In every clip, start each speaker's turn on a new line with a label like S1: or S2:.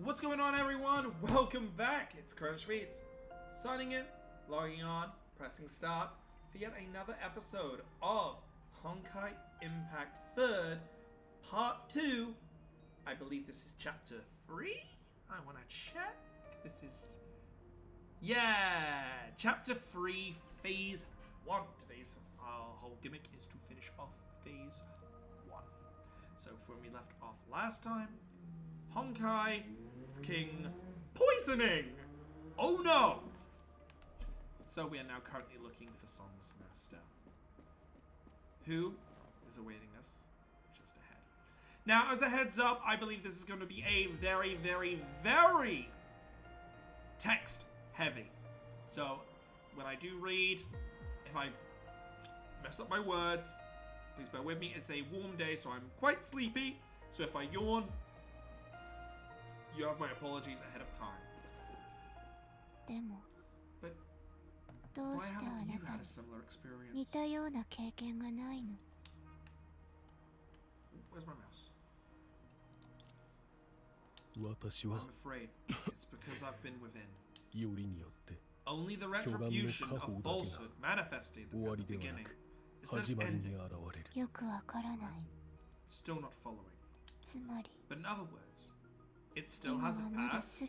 S1: What's going on, everyone? Welcome back. It's Crunch Beats. Signing in, logging on, pressing start for yet another episode of Honkai Impact 3rd, Part 2. I believe this is Chapter 3? I want to check. This is... Yeah! Chapter 3, Phase 1. Today's whole gimmick is to finish off Phase 1. So when we left off last time, Honkai King poisoning! Oh no! So we are now currently looking for Song's master, who is awaiting us just ahead. Now, as a heads up, I believe this is going to be a very, very, very text heavy. So when I do read, if I mess up my words, please bear with me. It's a warm day, so I'm quite sleepy. So if I yawn, you have my apologies ahead of time. But why haven't you had a similar experience? Where's my mouse? I'm afraid it's because I've been within. Only the retribution of falsehood manifested at the beginning is the ending. Still not following. But in other words, it still hasn't passed.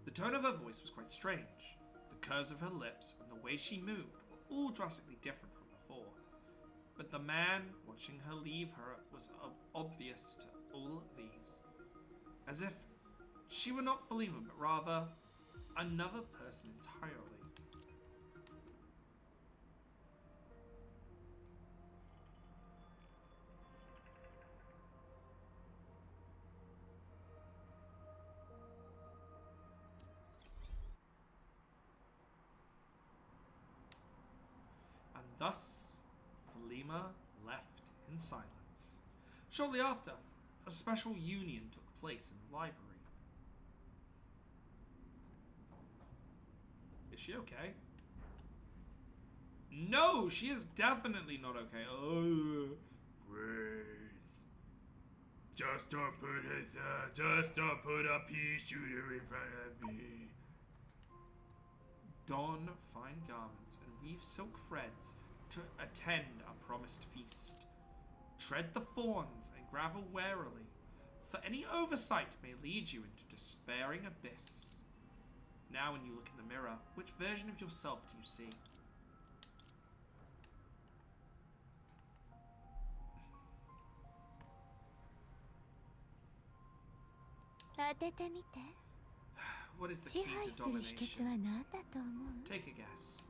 S1: The tone of her voice was quite strange. The curves of her lips and the way she moved were all drastically different from before. But the man watching her leave her was obvious to all of these. As if she were not Philema, but rather another person entirely. And thus, Philema left in silence. Shortly after, a special union took place in the library. Is she okay? No, she is definitely not okay. Oh, breathe. Just don't put a pea shooter in front of me. Don fine garments and weave silk threads to attend a promised feast. Tread the thorns and gravel warily, for any oversight may lead you into despairing abyss. Now when you look in the mirror, which version of yourself do you see? What is the key to domination? Take a guess.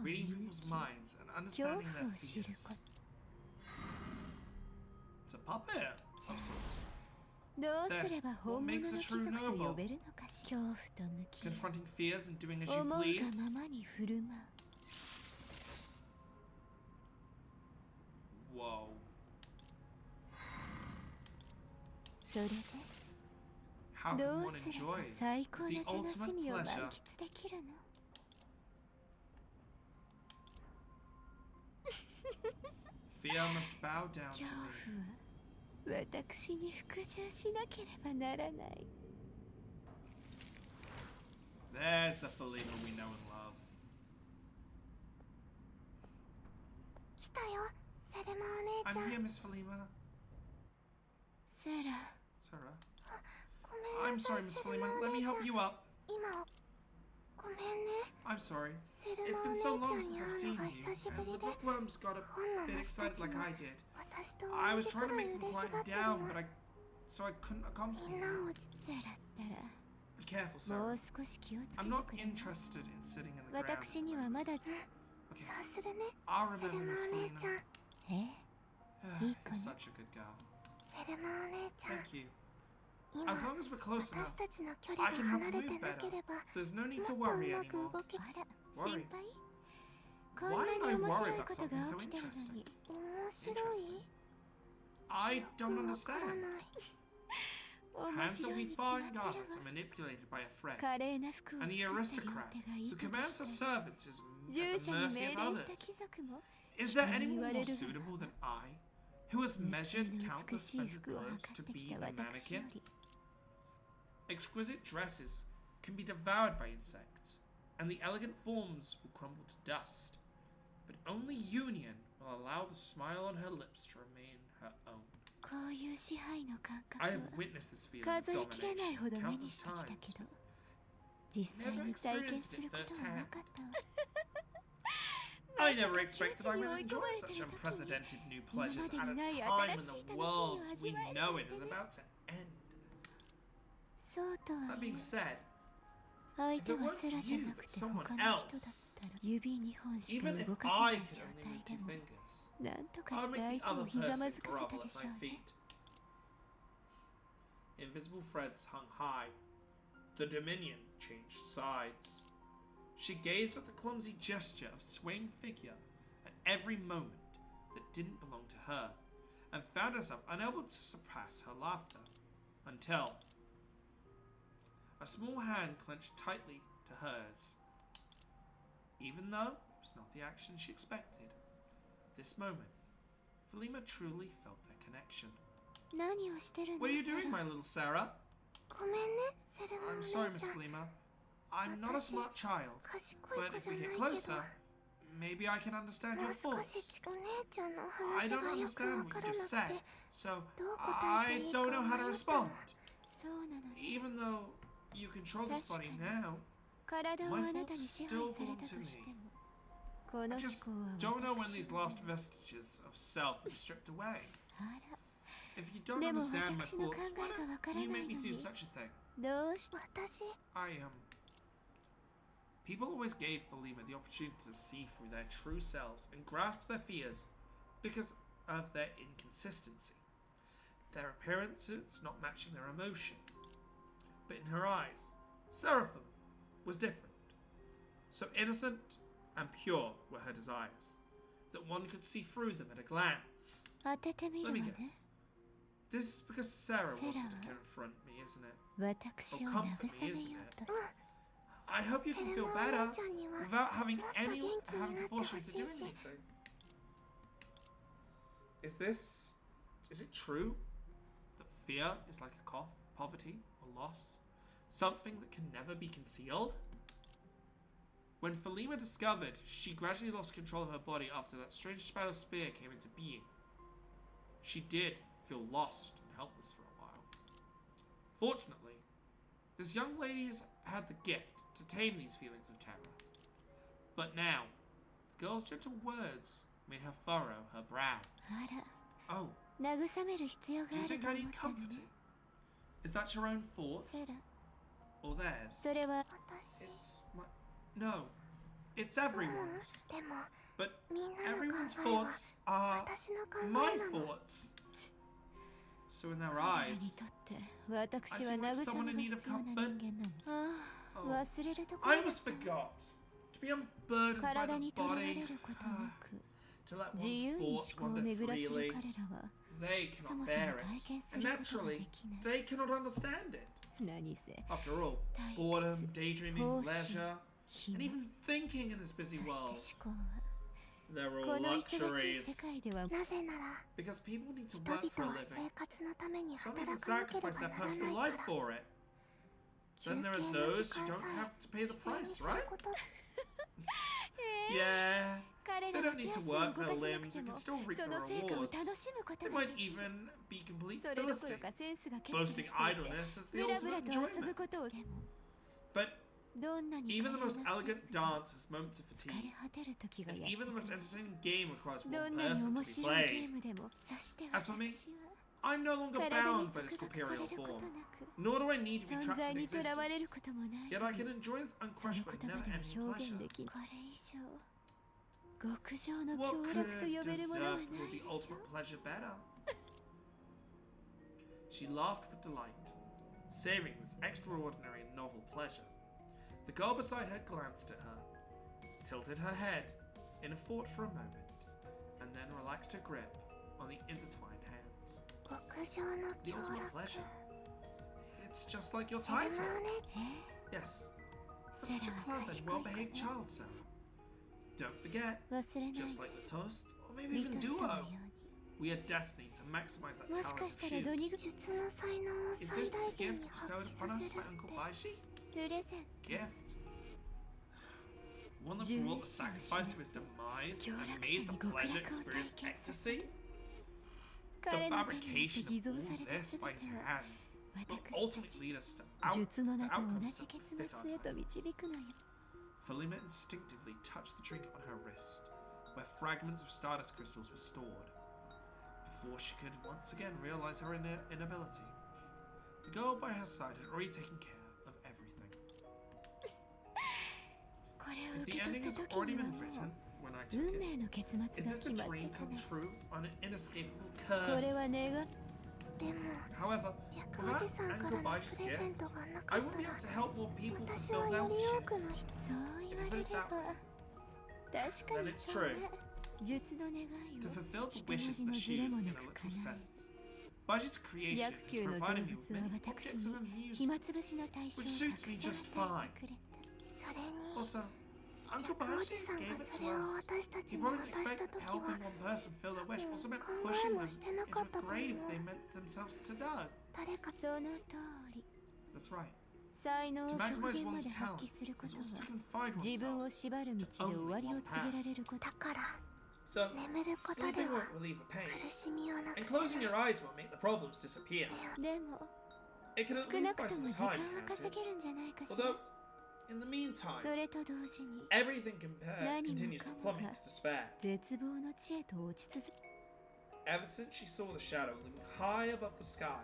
S1: Reading people's minds and understanding their fears. It's a puppet of sorts. Then, what makes a true noble? Confronting fears and doing as you please? Whoa. How can one enjoy the ultimate pleasure? Fear must bow down to me. There's the Philema we know and love. I'm here, Miss Philema. Sarah. I'm sorry, Miss Philema. Let me help you up. I'm sorry. It's been so long since I've seen you, and the bookworms got a bit excited like I did. I was trying to make them quiet down, but I couldn't accompany you. Be careful, Sarah. I'm not interested in sitting in the ground. Okay, I'll remember Miss Philema. You're such a good girl. Thank you. As long as we're close enough, I can help you move better. So there's no need to worry anymore. Worry? Why am I worried about something so interesting? Interesting. I don't understand. Hands that weave fine garments are manipulated by a thread, and the aristocrat who commands her servants is at the mercy of others. Is there anyone more suitable than I, who has measured countless hundred clothes to be the mannequin? Exquisite dresses can be devoured by insects, and the elegant forms will crumble to dust. But only union will allow the smile on her lips to remain her own. I have witnessed this feeling of domination countless times, but never experienced it firsthand. I never expected I would enjoy such unprecedented new pleasures at a time when the world as we know it is about to end. That being said, if it weren't you, but someone else, even if I could only move 2 fingers, I would make the other person grovel at my feet. Invisible threads hung high. The Dominion changed sides. She gazed at the clumsy gesture of swaying figure at every moment that didn't belong to her, and found herself unable to surpass her laughter, until a small hand clenched tightly to hers. Even though it was not the action she expected, at this moment, Falima truly felt their connection. What are you doing, my little Sarah? I'm sorry, Miss Falima. I'm not a smart child, but if we get closer, maybe I can understand your thoughts. I don't understand what you just said, so I don't know how to respond. Even though you control this body now, my thoughts still belong to me. I just don't know when these last vestiges of self will be stripped away. If you don't understand my thoughts, why don't you make me do such a thing? People always gave Falima the opportunity to see through their true selves and grasp their fears because of their inconsistency. Their appearances not matching their emotion. But in her eyes, Seraphim was different. So innocent and pure were her desires, that one could see through them at a glance. Let me guess. This is because Sarah wanted to confront me, isn't it? Or comfort me, isn't it? I hope you can feel better without having to force you to do anything. Is it true that fear is like a cough, poverty, or loss? Something that can never be concealed? When Falima discovered she gradually lost control of her body after that strange spout of spear came into being, she did feel lost and helpless for a while. Fortunately, this young lady has had the gift to tame these feelings of terror. But now, the girl's gentle words made her furrow her brow. Oh, do you think I need comforting? Is that your own thought? Or theirs? It's my... No, it's everyone's. But everyone's thoughts are my thoughts. So in their eyes, I seem like someone in need of comfort. Oh, I almost forgot. To be unburdened by the body, to let one's thoughts wander freely. They cannot bear it, and naturally, they cannot understand it. After all, boredom, daydreaming, leisure, and even thinking in this busy world, they're all luxuries. Because people need to work for a living. Some even sacrifice their personal life for it. Then there are those who don't have to pay the price, right? Yeah, they don't need to work their limbs and can still reap the rewards. They might even be complete Philistines, boasting idleness as the ultimate enjoyment. But even the most elegant dance has moments of fatigue, and even the most entertaining game requires one person to be played. As for me, I'm no longer bound by this corporeal form, nor do I need to be trapped in existence, yet I can enjoy this unquestionable, never-ending pleasure. What could deserve the ultimate pleasure better? She laughed with delight, savoring this extraordinary and novel pleasure. The girl beside her glanced at her, tilted her head in a thought for a moment, and then relaxed her grip on the intertwined hands. The ultimate pleasure. It's just like your title. Yes, for such a clever and well-behaved child, Sarah. Don't forget,
S2: 忘れない
S1: just like the toast, or maybe
S2: リ
S1: even
S2: トスタの
S1: duo,
S2: ように
S1: we are destined to maximize that
S2: もし
S1: talent
S2: か
S1: of
S2: したらドニ
S1: shoes.
S2: グ術の才能を
S1: Is
S2: 最
S1: this
S2: 大
S1: the
S2: 限
S1: gift
S2: に発
S1: bestowed
S2: 揮さ
S1: upon
S2: せ
S1: us
S2: る
S1: by Uncle
S2: って
S1: Baishi?
S2: プレゼント
S1: Gift. One that brought the sacrifice to his demise and made the pleasure experience ecstasy? The
S2: 彼の手によって
S1: fabrication of
S2: 偽造
S1: all
S2: された
S1: this
S2: 全
S1: by
S2: て
S1: his
S2: を
S1: hands will
S2: 私た
S1: ultimately
S2: ち
S1: lead us to
S2: 術の名と同
S1: outcomes
S2: じ
S1: that
S2: 結
S1: fit our
S2: 末へと
S1: talents.
S2: 導くのよ
S1: Felima instinctively touched the trinket on her wrist, where fragments of stardust crystals were stored, before she could once again realize her inability. The girl by her side had already taken care of everything.
S2: これを
S1: If
S2: 受
S1: the
S2: け取
S1: ending
S2: った
S1: has
S2: 時
S1: already
S2: には
S1: been
S2: も
S1: written
S2: う
S1: when I
S2: 運
S1: took
S2: 命
S1: it,
S2: の結末が
S1: is this
S2: 決
S1: a
S2: まって
S1: dream
S2: た
S1: come
S2: ね
S1: true on an inescapable
S2: これは
S1: curse?
S2: 願っでも
S1: However,
S2: 薬王子
S1: without
S2: さんか
S1: Uncle
S2: らの
S1: Baiji's
S2: プレゼン
S1: gift,
S2: トがなか
S1: I
S2: っ
S1: wouldn't
S2: た
S1: be
S2: ら
S1: able to help more people
S2: 私
S1: fulfill
S2: は
S1: their
S2: より多くの
S1: wishes.
S2: 人そう言われれば確か
S1: Then
S2: に
S1: it's
S2: そう
S1: true.
S2: ね術の願い
S1: To
S2: を
S1: fulfill the
S2: 一文
S1: wishes
S2: 字
S1: of
S2: の
S1: the
S2: ズレ
S1: shoes
S2: も
S1: in
S2: な
S1: a
S2: く
S1: literal
S2: 叶え
S1: sense, Baiji's creation
S2: 薬
S1: has
S2: 球の動
S1: provided me
S2: 物
S1: with
S2: は
S1: many
S2: 私
S1: objects
S2: に
S1: of
S2: 暇
S1: amusement.
S2: つぶしの対象を
S1: Which
S2: た
S1: suits
S2: く
S1: me
S2: さん
S1: just
S2: 与えてくれたそれに
S1: Also, Uncle
S2: 薬王子
S1: Baishi
S2: さん
S1: gave
S2: が
S1: it
S2: そ
S1: to
S2: れを
S1: us.
S2: 私たち
S1: He
S2: に
S1: probably
S2: 渡
S1: didn't
S2: した
S1: expect
S2: 時
S1: helping
S2: は
S1: one person fill their wish
S2: 多分
S1: also meant
S2: 考え
S1: pushing
S2: も
S1: them
S2: してな
S1: into
S2: かっ
S1: a
S2: たと思う
S1: grave they meant themselves to dug.
S2: 誰かその通り
S1: That's right.
S2: 才能を
S1: To
S2: 極
S1: maximize
S2: 限ま
S1: one's
S2: で
S1: talent
S2: 発揮するこ
S1: is
S2: と
S1: also
S2: は
S1: to confide
S2: 自分
S1: oneself.
S2: を縛る道で終わりを告げられることだから
S1: So,
S2: 眠ることで
S1: sleeping
S2: は
S1: won't relieve the pain,
S2: 苦しみをな
S1: and
S2: くせない
S1: closing your eyes won't make the problems disappear.
S2: でも
S1: It can at
S2: 少な
S1: least
S2: く
S1: buy
S2: と
S1: some
S2: も時
S1: time,
S2: 間は
S1: can't
S2: 稼
S1: it?
S2: げるんじゃないかしら
S1: Although, in the meantime,
S2: それと同時に
S1: everything
S2: 何も
S1: continues
S2: か
S1: to
S2: も
S1: plummet
S2: が
S1: to despair.
S2: 絶望の地へと落ち続け
S1: Ever since she saw the shadow looming high above the sky,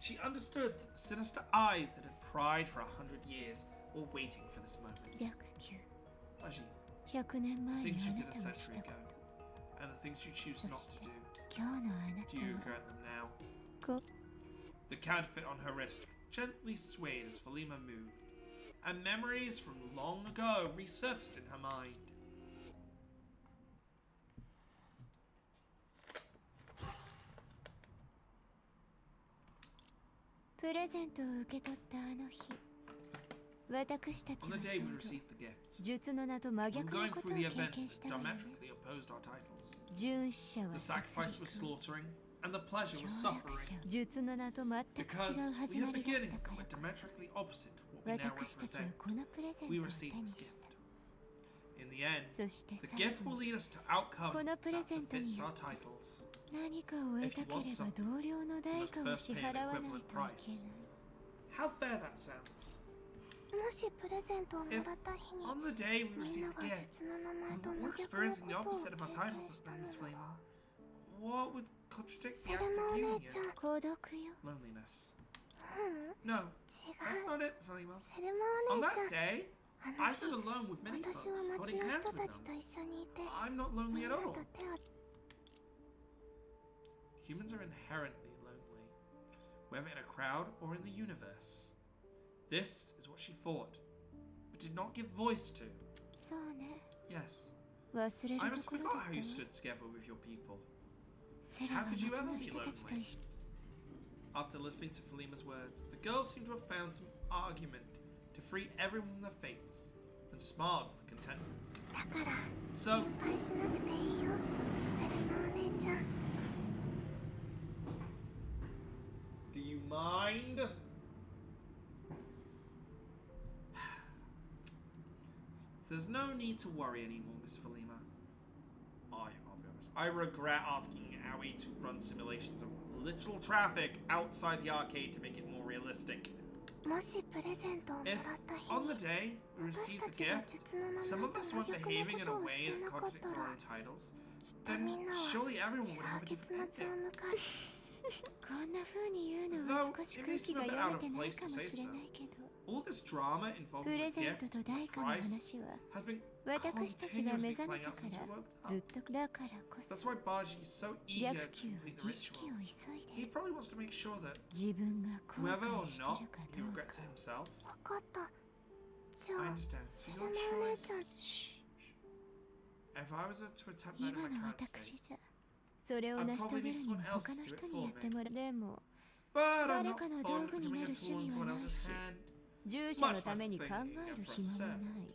S1: she understood that the sinister eyes that had pried for 100 years were waiting for this moment.
S2: 白球
S1: Baji,
S2: 100年
S1: the
S2: 前に
S1: things
S2: あ
S1: you
S2: な
S1: did
S2: た
S1: a
S2: がし
S1: century
S2: たこ
S1: ago,
S2: と
S1: and the things you choose
S2: そ
S1: not
S2: し
S1: to
S2: て
S1: do,
S2: 今日のあな
S1: do you
S2: たは
S1: regret them now?
S2: こ
S1: The counterfeit on her wrist gently swayed as Falima moved, and memories from long ago resurfaced in her mind.
S2: プレゼントを受け取ったあの日私たち
S1: On
S2: は
S1: the
S2: ち
S1: day
S2: ょ
S1: we
S2: うど
S1: received the gifts,
S2: 術の名と真
S1: we were
S2: 逆の
S1: going
S2: ことを
S1: through the
S2: 経
S1: events
S2: 験し
S1: that
S2: たわよね
S1: diametrically opposed our titles.
S2: 殉死者は
S1: The
S2: 殺
S1: sacrifice was
S2: 戮
S1: slaughtering, and the pleasure
S2: 協
S1: was
S2: 力
S1: suffering.
S2: 者術の名と全く
S1: Because
S2: 違う
S1: we
S2: 始
S1: had
S2: まりだっ
S1: beginnings
S2: た
S1: that
S2: から
S1: were
S2: こ
S1: diametrically opposite to
S2: そ
S1: what we now
S2: 私たちは
S1: represent.
S2: このプレゼン
S1: We
S2: トを
S1: received
S2: 手に
S1: this
S2: した
S1: gift. In the end,
S2: そして
S1: the
S2: 最
S1: gift
S2: 後
S1: will
S2: に
S1: lead us to outcome
S2: このプレ
S1: that
S2: ゼントに
S1: befits
S2: よ
S1: our
S2: って
S1: titles.
S2: 何かを得たければ同僚の代価を支払わないといけない
S1: How fair that sounds.
S2: もしプレゼントをも
S1: If
S2: らった日に
S1: on the day we
S2: みんな
S1: received
S2: が
S1: the gift,
S2: 術の名前
S1: we
S2: と
S1: were
S2: 真
S1: all
S2: 逆の
S1: experiencing the
S2: ことを
S1: opposite of our
S2: 経
S1: titles
S2: 験
S1: as
S2: したの
S1: Miss
S2: は
S1: Flema, what would contradict the
S2: セ
S1: act
S2: レマ
S1: of
S2: お姉
S1: union?
S2: ちゃん孤独よ
S1: Loneliness.
S2: うん
S1: No,
S2: 違
S1: that's
S2: う
S1: not it, Flema.
S2: セレマ
S1: On
S2: お姉
S1: that
S2: ちゃん
S1: day,
S2: あの
S1: I
S2: 日
S1: stood alone with many folks,
S2: 私は
S1: holding
S2: 街の
S1: hands
S2: 人
S1: with
S2: たちと
S1: them.
S2: 一緒にいて
S1: I'm not
S2: み
S1: lonely
S2: ん
S1: at
S2: な
S1: all.
S2: と手を
S1: Humans are inherently lonely, whether in a crowd or in the universe. This is what she thought, but did not give voice to.
S2: そうね
S1: Yes,
S2: 忘れ
S1: I
S2: る
S1: almost
S2: ところだ
S1: forgot
S2: った
S1: how
S2: わ
S1: you stood together with your people.
S2: セラは
S1: How could you
S2: 街
S1: ever
S2: の
S1: be
S2: 人たちと
S1: lonely?
S2: 一緒
S1: After listening to Falima's words, the girls seemed to have found some argument to free everyone from their fates, and smiled with contentment.
S2: だから
S1: So,
S2: 心配しなくていいよセレマお姉ちゃん
S1: do you mind? There's no need to worry anymore, Miss Falima. I'll be honest. I regret asking Aoi to run simulations of literal traffic outside the arcade to make it more realistic.
S2: もしプレゼントをもら
S1: If
S2: った日
S1: on the
S2: に
S1: day we
S2: 私
S1: received
S2: た
S1: the
S2: ちが
S1: gift,
S2: 術の名
S1: some
S2: 前
S1: of
S2: と
S1: us
S2: 真
S1: weren't
S2: 逆
S1: behaving
S2: の
S1: in
S2: こ
S1: a
S2: とをし
S1: way
S2: て
S1: that
S2: なかっ
S1: contradicted
S2: た
S1: our
S2: ら
S1: own titles,
S2: きっとみ
S1: then
S2: んなは
S1: surely everyone
S2: 違
S1: would have
S2: う
S1: a
S2: 結
S1: different
S2: 末を
S1: ending.
S2: 迎えこんな風に言うのは
S1: Though
S2: 少し
S1: it
S2: 空
S1: may
S2: 気
S1: seem
S2: が
S1: a bit
S2: 読
S1: out
S2: め
S1: of
S2: てない
S1: place
S2: か
S1: to
S2: も
S1: say
S2: しれ
S1: so,
S2: ないけど
S1: all this drama
S2: プ
S1: involving
S2: レ
S1: the
S2: ゼント
S1: gift
S2: と
S1: and
S2: 代
S1: the
S2: 価の
S1: price
S2: 話は
S1: has been
S2: 私たちが目
S1: continuously
S2: 覚め
S1: playing
S2: た
S1: out
S2: か
S1: since
S2: ら
S1: we woke
S2: ず
S1: up.
S2: っとだからこ
S1: That's
S2: そ
S1: why Baji is so eager
S2: 白
S1: to
S2: 球は
S1: complete the
S2: 儀式
S1: ritual.
S2: を急い
S1: He
S2: で
S1: probably wants to make sure that
S2: 自分が後
S1: whoever
S2: 悔
S1: or
S2: して
S1: not
S2: るか
S1: he
S2: どうか
S1: regrets it himself.
S2: 分かったじゃ
S1: I
S2: あ
S1: understand.
S2: セ
S1: So
S2: レ
S1: your
S2: マお姉ちゃん
S1: choice. If I was to attempt that
S2: 今
S1: in my
S2: の
S1: current
S2: 私
S1: state,
S2: じゃそれを成し遂げるにも他の人にやってもらうでも
S1: but I'm
S2: 誰
S1: not
S2: かの
S1: fond
S2: 道
S1: of
S2: 具に
S1: becoming
S2: な
S1: a
S2: る
S1: tool
S2: 趣
S1: in
S2: 味は
S1: someone
S2: ない
S1: else's
S2: し
S1: hand.
S2: 従者のために考える暇もない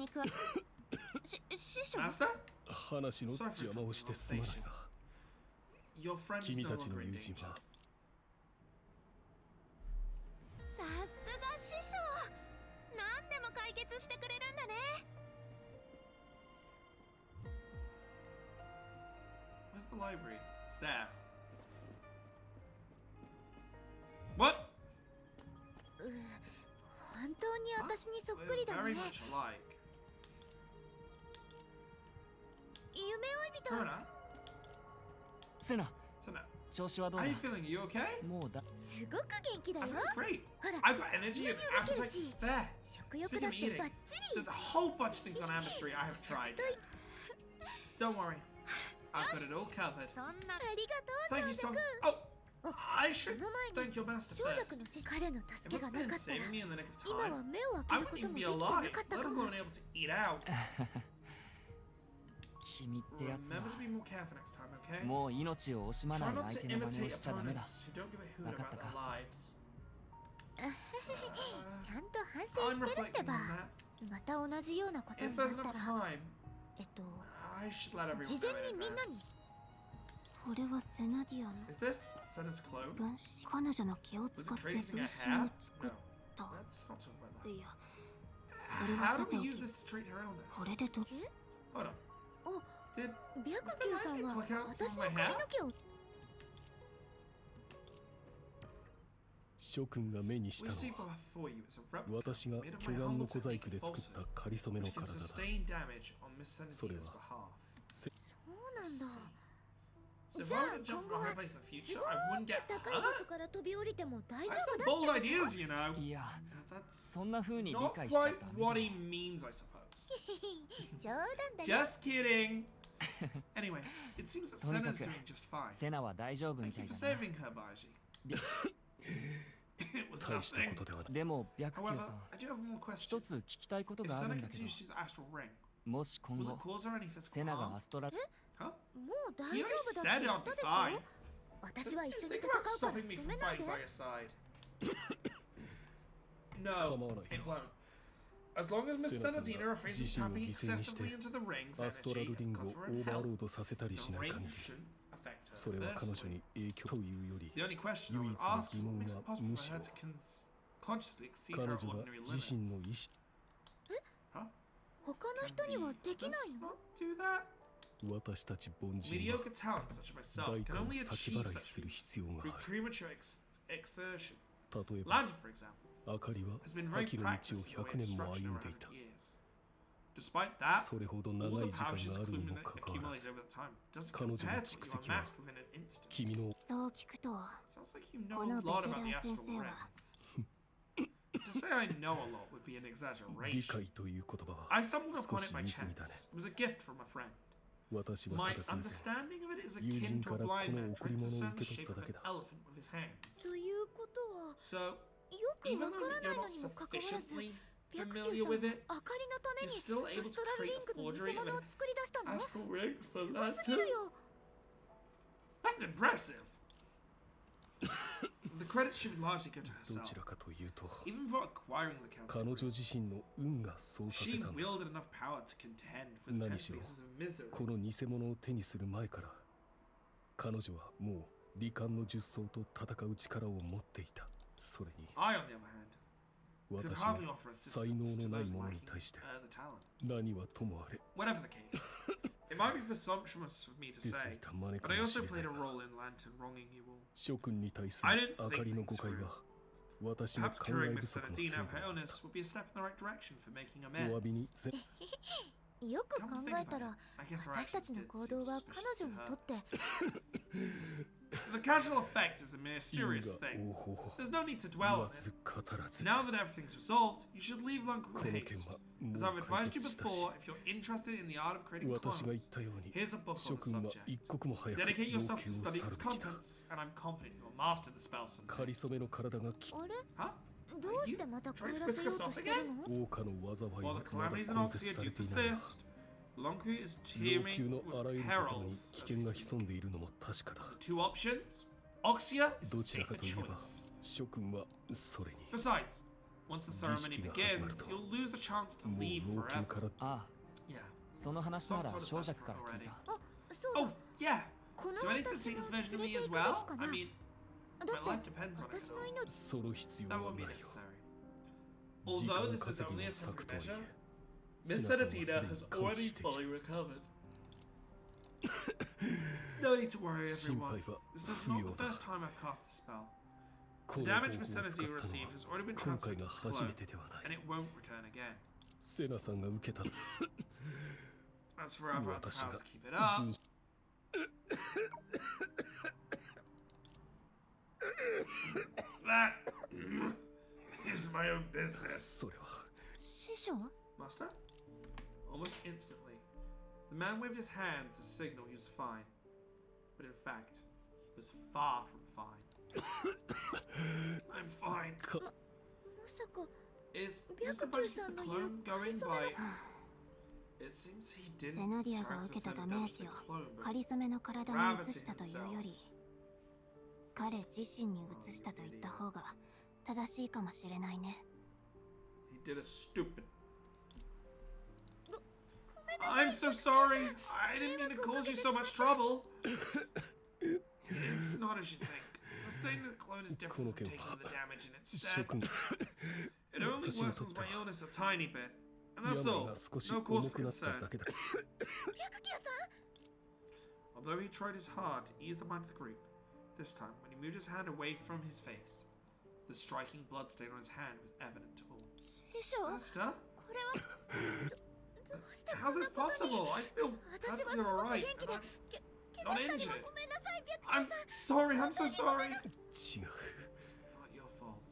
S3: に加師匠
S1: Master?
S4: 話の邪魔をしてすまないが
S1: Your friend is
S4: 君
S1: no
S4: たち
S1: longer
S4: の
S1: in
S4: 友人
S1: danger.
S4: は
S3: さすが師匠。何でも解決してくれるんだね。
S1: Where's the library? It's there. What?
S2: 本当に私にそっくり
S1: We're
S2: だ
S1: very
S2: ね。
S1: much alike.
S2: 夢追い人。
S1: Fiverr?
S5: セナ、
S1: So now,
S5: 調子はどう
S1: how
S5: だ
S1: are you feeling? Are you okay?
S5: もうだ。
S2: すごく元気だ
S1: I
S2: よ。
S1: feel great.
S2: ほら、
S1: I've got energy and appetite to spare.
S2: 食欲
S1: Speaking
S2: だ
S1: of
S2: って
S1: eating,
S2: バッチリ。
S1: there's a whole bunch of things on Amistry I haven't tried yet. Don't worry. I've got it all covered.
S3: そんな。
S2: ありがとう、
S1: Thank you
S2: 少
S1: so
S2: 女
S1: much.
S2: くん。
S1: Oh, I should
S2: その前に
S1: thank your master
S2: 少女
S1: first.
S2: くんの彼の
S1: It
S2: 助け
S1: must
S2: が
S1: have
S2: な
S1: been
S2: かったら
S1: saving me in the nick of
S2: 今
S1: time.
S2: は目を
S1: I
S2: 開ける
S1: wouldn't
S2: こと
S1: even
S2: も
S1: be
S2: できて
S1: alive,
S2: なかった
S1: let
S2: かも。
S1: alone able to eat out.
S5: 君ってやつ
S1: Remember
S5: は
S1: to be more careful next time, okay?
S5: もう命を惜しま
S1: Try
S5: ない
S1: not
S5: 相
S1: to
S5: 手の真似を
S1: imitate
S5: しちゃダメだ。
S1: opponents who don't give a hoot
S5: わかっ
S1: about
S5: たか。
S1: their lives.
S2: ちゃんと反省
S1: I'm
S2: してるって
S1: reflecting
S2: ば。
S1: on that.
S2: また同じようなことに
S1: If
S2: な
S1: there's
S2: った
S1: enough
S2: ら、
S1: time, I should let everyone
S2: 事
S1: know
S2: 前
S1: in
S2: にみんなに。
S1: advance.
S2: これはセナディアの
S1: Is this Senna's clone?
S2: 分子。彼女の気を
S1: Was
S2: 使っ
S1: it
S2: て
S1: trading
S2: 分
S1: her
S2: 子
S1: hair?
S2: を作っ
S1: No.
S2: た。
S1: Let's not talk about that.
S2: いや、それは
S1: How
S2: さ
S1: do
S2: てお
S1: we use
S2: き。
S1: this to treat her
S2: これ
S1: illness?
S2: でど
S1: Hold on.
S2: お、
S1: Did
S2: 白球さんは
S1: Pluck out some of
S2: 私
S1: my
S2: の
S1: hair?
S2: 髪の毛を。
S4: 諸君が目にした
S1: we
S4: の
S1: see
S4: は
S1: before you? It's a replica
S4: 私が
S1: made of
S4: 巨
S1: my
S4: 岩
S1: humble
S4: の小細
S1: technique
S4: 工で
S1: of
S4: 作った
S1: falsehood,
S4: 仮初めの
S1: which can
S4: 体だ。
S1: sustain damage on Miss Senna's behalf.
S2: そうなんだ。
S1: So if
S2: じゃ
S1: I
S2: あ
S1: were to jump
S2: 今
S1: from
S2: 後
S1: her
S2: は
S1: place in the
S2: す
S1: future,
S2: ご
S1: I
S2: く
S1: wouldn't get
S2: 高い場
S1: hurt.
S2: 所から飛び降りても大丈
S1: I
S2: 夫
S1: have
S2: だ
S1: some bold
S2: ってこと。
S1: ideas, you know.
S5: いや、
S1: That's
S5: そんな風に理
S1: not
S5: 解しちゃ
S1: quite
S5: ダメ
S1: what
S5: だ。
S1: he means, I suppose.
S2: 冗談だね。
S1: Just kidding. Anyway, it seems that
S5: とにか
S1: Senna's
S5: く
S1: doing just fine.
S5: セナは大丈夫み
S1: Thank
S5: た
S1: you
S5: い
S1: for
S5: だな。
S1: saving her, Baji. It was
S4: 大したこ
S1: nothing.
S4: とではない。
S5: でも白球
S1: However,
S5: さん、
S1: I do have one more
S5: 一
S1: question.
S5: つ聞きたいこと
S1: If
S5: がある
S1: Senna
S5: んだけど、
S1: continues to use the astral ring,
S5: もし今
S1: will
S5: 後
S1: it cause her any
S5: セ
S1: physical
S5: ナが
S1: harm?
S5: アストラ
S1: Huh?
S2: もう大
S1: He
S2: 丈
S1: already
S2: 夫だっ
S1: said
S2: て言
S1: I'll
S2: っ
S1: be
S2: たでし
S1: fine.
S2: ょ。私は一緒に
S1: Think
S2: 戦
S1: about
S2: うから
S1: stopping me
S2: 止
S1: from
S2: めないで
S1: fighting。by your side.
S4: 構
S1: No,
S4: わない
S1: it won't. As long as Miss
S4: セナさん
S1: Senadina
S4: が
S1: refuses
S4: 自身を
S1: tapping
S4: 犠牲にして
S1: excessively into the ring's
S4: アストラ
S1: energy
S4: ルリン
S1: and
S4: グを
S1: cause
S4: オ
S1: her own
S4: ーバーロ
S1: health,
S4: ードさせたり
S1: the
S4: しない
S1: ring
S4: 限り
S1: shouldn't affect
S4: そ
S1: her
S4: れは彼女
S1: adversely.
S4: に影響というより
S1: The only question I
S4: 唯
S1: would
S4: 一の
S1: ask
S4: 疑
S1: is what
S4: 彼
S1: makes it possible
S4: む
S1: for
S4: し
S1: her
S4: ろ
S1: to consciously exceed
S4: 女
S1: her
S4: は
S1: ordinary
S4: 自身の
S1: limits.
S4: 意志
S1: Huh?
S2: 他の人にはできない
S1: Does
S2: の？
S1: not do that?
S4: 私たち凡人は
S1: Mediocre talent such as myself
S4: 代
S1: can
S4: 価を
S1: only
S4: 先
S1: achieve
S4: 払い
S1: such
S4: する
S1: feats
S4: 必要が
S1: through
S4: ある
S1: premature exertion.
S4: 例えば
S1: Landed, for example,
S4: あかりは
S1: has been very
S4: 秋の道を
S1: practiced in the way
S4: 100
S1: of
S4: 年も
S1: destruction
S4: 歩ん
S1: over
S4: でいた
S1: 100 years. Despite that,
S4: それほど
S1: all
S4: 長
S1: the
S4: い時間
S1: power she's
S4: があるにもかかわら
S1: accumulated
S4: ず
S1: over the time doesn't
S4: 彼女の
S1: compare to what
S4: 蓄
S1: you
S4: 積は
S1: amassed within an instant.
S4: 君の
S2: そう聞くと、
S1: Sounds like you
S2: こ
S1: know
S2: の
S1: a
S2: ベ
S1: lot
S2: テ
S1: about
S2: ラ
S1: the
S2: ン先
S1: astral
S2: 生
S1: ring.
S2: は
S1: To say I know a lot would be an
S4: 理
S1: exaggeration.
S4: 解という言葉は
S1: I stumbled
S4: 少
S1: upon
S4: し
S1: it by
S4: 言い過ぎだね
S1: chance. It was a gift from a friend.
S4: 私は
S1: My
S4: ただ偶然
S1: understanding of it is
S4: 友
S1: akin
S4: 人
S1: to
S4: か
S1: a
S4: らこ
S1: blind
S4: の
S1: man
S4: 贈り
S1: trying to
S4: 物を
S1: discern
S4: 受
S1: the
S4: け取っ
S1: shape
S4: た
S1: of
S4: だけ
S1: an
S4: だ
S1: elephant with his hands.
S2: ということは、
S1: So,
S2: よく
S1: even
S2: わ
S1: though
S2: からない
S1: you're
S2: の
S1: not
S2: にもかかわらず、
S1: sufficiently
S2: 白球
S1: familiar
S2: さん
S1: with
S2: は
S1: it,
S2: あかりのため
S1: you're
S2: に
S1: still
S2: ア
S1: able
S2: ス
S1: to
S2: トラル
S1: create
S2: リ
S1: a
S2: ングの
S1: forgery
S2: 偽
S1: of
S2: 物を
S1: an
S2: 作り出したの？
S1: astral ring for
S2: すご
S1: that
S2: すぎる
S1: too.
S2: よ。
S1: That's impressive. The credit should largely go to
S4: ど
S1: herself.
S4: ちらかというと
S1: Even for acquiring the
S4: 彼
S1: counterfeit,
S4: 女自身の運がそうさせ
S1: she
S4: たんだ
S1: wielded enough power to contend with the
S4: 何
S1: ten
S4: しろ
S1: faces of misery.
S4: この偽物を手にする前から彼女はもう罹患の術層と戦う力を持っていた。それに
S1: I, on the other hand, could
S4: 私
S1: hardly
S4: は
S1: offer
S4: 才
S1: assistance
S4: 能
S1: to
S4: のない
S1: those
S4: 者に
S1: lacking
S4: 対して
S1: the talent.
S4: 何はともあれ
S1: Whatever the case, it might be presumptuous of me to
S4: 出過
S1: say,
S4: ぎた真似
S1: but
S4: か
S1: I
S4: もし
S1: also
S4: れな
S1: played
S4: い
S1: a
S4: が
S1: role in Lantern wronging you all.
S4: 諸君に対す
S1: I
S4: る
S1: didn't
S4: あかりの誤解
S1: think
S4: は私の
S1: Perhaps
S4: 考
S1: curing
S4: え
S1: Miss
S4: 不足のせい
S1: Senadina
S4: だ
S1: of her illness would be a step in the right direction for making
S4: お詫びに
S1: amends.
S4: せ
S2: よく
S1: Come
S2: 考
S1: to think
S2: えた
S1: about
S2: ら、
S1: it, I guess her
S2: 私た
S1: actions
S2: ちの
S1: did
S2: 行
S1: seem
S2: 動は
S1: suspicious
S2: 彼
S1: to
S2: 女に
S1: her.
S2: とって
S1: The casual effect is a
S4: 因
S1: mysterious
S4: 果
S1: thing.
S4: 応報
S1: There's no need to
S4: 言
S1: dwell
S4: わ
S1: on
S4: ず
S1: it.
S4: 語らず
S1: Now that everything's resolved, you should leave Lunku
S4: こ
S1: with
S4: の件
S1: haste.
S4: はも
S1: As
S4: う
S1: I've
S4: 解
S1: advised you
S4: 決したし
S1: before, if you're interested in the art of creating
S4: 私が言っ
S1: clones,
S4: たように
S1: here's a book
S4: 諸
S1: on the
S4: 君は
S1: subject.
S4: 一刻も早く
S1: Dedicate
S4: 要
S1: yourself
S4: 求
S1: to
S4: を
S1: study
S4: 去る
S1: its
S4: べきだ
S1: contents, and I'm confident you'll master the spell someday.
S4: かりそめの体がき
S2: あれ
S1: Huh?
S2: どうしてまた帰らせようとしてるの？
S4: 王家の災い
S1: While
S4: は
S1: the
S4: まだ
S1: calamities in
S4: 根
S1: Oxia
S4: 絶さ
S1: do
S4: れていないが
S1: persist, Lonku is
S4: 要求
S1: teeming
S4: のあらゆ
S1: with
S4: るところに
S1: perils.
S4: 危険が潜んでいるのも確かだ
S1: The two options, Oxia is
S4: ど
S1: a
S4: ちらか
S1: safer
S4: といえば
S1: choice.
S4: 諸君はそれに
S1: Besides, once the ceremony
S4: 儀式が始まる
S1: begins,
S4: と
S1: you'll lose the chance to
S4: もう
S1: leave
S4: 老朽か
S1: forever.
S4: ら
S5: ああ、
S1: Yeah.
S5: その話なら小弱から聞いた。
S2: あ、そうだ。
S1: Oh, yeah.
S3: この
S1: Do I need to
S3: 私
S1: take
S3: も
S1: this
S3: 連
S1: version
S3: れ
S1: of
S3: て
S1: me
S3: 行
S1: as
S3: くべ
S1: well?
S3: きか
S1: I
S3: な
S1: mean,
S3: だ
S1: my
S3: っ
S1: life
S3: て
S1: depends on it.
S3: 私の
S1: Though.
S3: 命
S4: その必要
S1: That
S4: は
S1: won't
S4: な
S1: be
S4: いよ
S1: necessary.
S4: 時間
S1: Although this is
S4: 稼
S1: only
S4: ぎ
S1: a
S4: の策
S1: temporary
S4: とはい
S1: measure,
S4: え
S1: Miss
S4: セナさんは
S1: Sedatina
S4: すで
S1: has
S4: に完
S1: already
S4: 治している
S1: fully recovered. No need to worry,
S4: 心
S1: everyone.
S4: 配は
S1: This is
S4: 不
S1: not
S4: 要
S1: the
S4: だ
S1: first time I've cast the spell.
S4: こ
S1: The
S4: の方法を
S1: damage Miss
S4: 使った
S1: Sedatina
S4: のは
S1: received has already been
S4: 今回
S1: transferred to
S4: が
S1: its
S4: 初め
S1: clone,
S4: てではない
S1: and it won't return again.
S4: セナさんが受けた
S1: As for our vow
S4: 私が
S1: to keep it up,
S4: 分
S1: that is my own business.
S4: それは
S3: 師匠
S1: Master? Almost instantly, the man waved his hand to signal he was fine. But in fact, he was far from fine. I'm fine.
S4: か
S3: まさか
S1: Is
S3: 白
S1: Mr.
S3: 球
S1: Bunch
S3: さん
S1: the
S3: の言う
S1: clone
S3: かり
S1: going
S3: そめ
S1: by?
S3: の
S1: It seems he
S2: ゼ
S1: didn't
S2: ナディアが
S1: transfer
S2: 受けた
S1: some
S2: ダ
S1: damage
S2: メー
S1: to
S2: ジ
S1: the
S2: を
S1: clone,
S2: か
S1: but
S2: りそめの体に移したというより彼自身に移したと言った方が正しいかもしれないね
S1: he did a stupid. I'm so sorry. I didn't mean to cause you so much trouble. It's not as you think. Sustaining the clone is different from taking the damage, and instead,
S4: 諸君
S1: it only
S4: 私に
S1: worsens
S4: とっては
S1: my illness a tiny bit. And
S4: 病
S1: that's
S4: が
S1: all.
S4: 少し
S1: No
S4: 重
S1: cause
S4: く
S1: for
S4: なった
S1: concern.
S4: だけだ
S3: 白球さん
S1: Although he tried his hard to ease the mind of the group, this time, when he moved his hand away from his face, the striking bloodstain on his hand was evident to all.
S3: 師匠
S1: Master?
S3: これはどうしてこ
S1: How's
S3: んな
S1: this
S3: ことに
S1: possible? I feel
S3: 私は
S1: perfectly
S3: すごく
S1: alright.
S3: 元気で
S1: and
S3: け怪我したりも
S1: injured.
S3: ごめんなさい白球
S1: I'm
S3: さん
S1: sorry, I'm so sorry.
S4: 違う
S1: It's not your fault.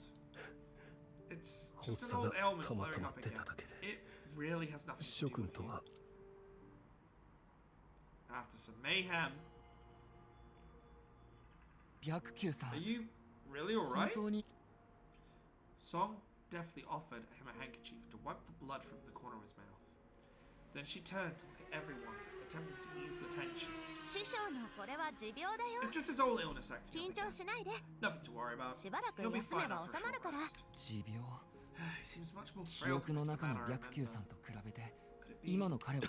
S1: It's
S4: 発
S1: just
S4: 作
S1: an
S4: が
S1: old ailment
S4: たまた
S1: flaring
S4: ま
S1: up
S4: 出
S1: again.
S4: ただけで
S1: It really has nothing
S4: 諸
S1: to do
S4: 君
S1: with
S4: と
S1: you.
S4: は
S1: After some mayhem,
S5: 白球さん
S1: are you really
S5: 本
S1: alright?
S5: 当に
S1: Song deftly offered him a handkerchief to wipe the blood from the corner of his mouth. Then she turned to look at everyone, attempting to ease the tension.
S3: 師匠のこれは持病だよ
S1: It's just his old illness acting
S3: 緊
S1: up
S3: 張
S1: again.
S3: しないで
S1: Nothing to worry about.
S3: しばらく
S1: He'll be
S3: 休め
S1: fine
S3: ば
S1: after a
S3: 収まる
S1: short
S3: から
S1: rest.
S5: 持病
S1: He seems much more
S5: 記
S1: frail
S5: 憶の
S1: compared to
S5: 中
S1: the
S5: の
S1: man I
S5: 白球
S1: remember.
S5: さんと比べて
S1: Could it be?
S5: 今の彼は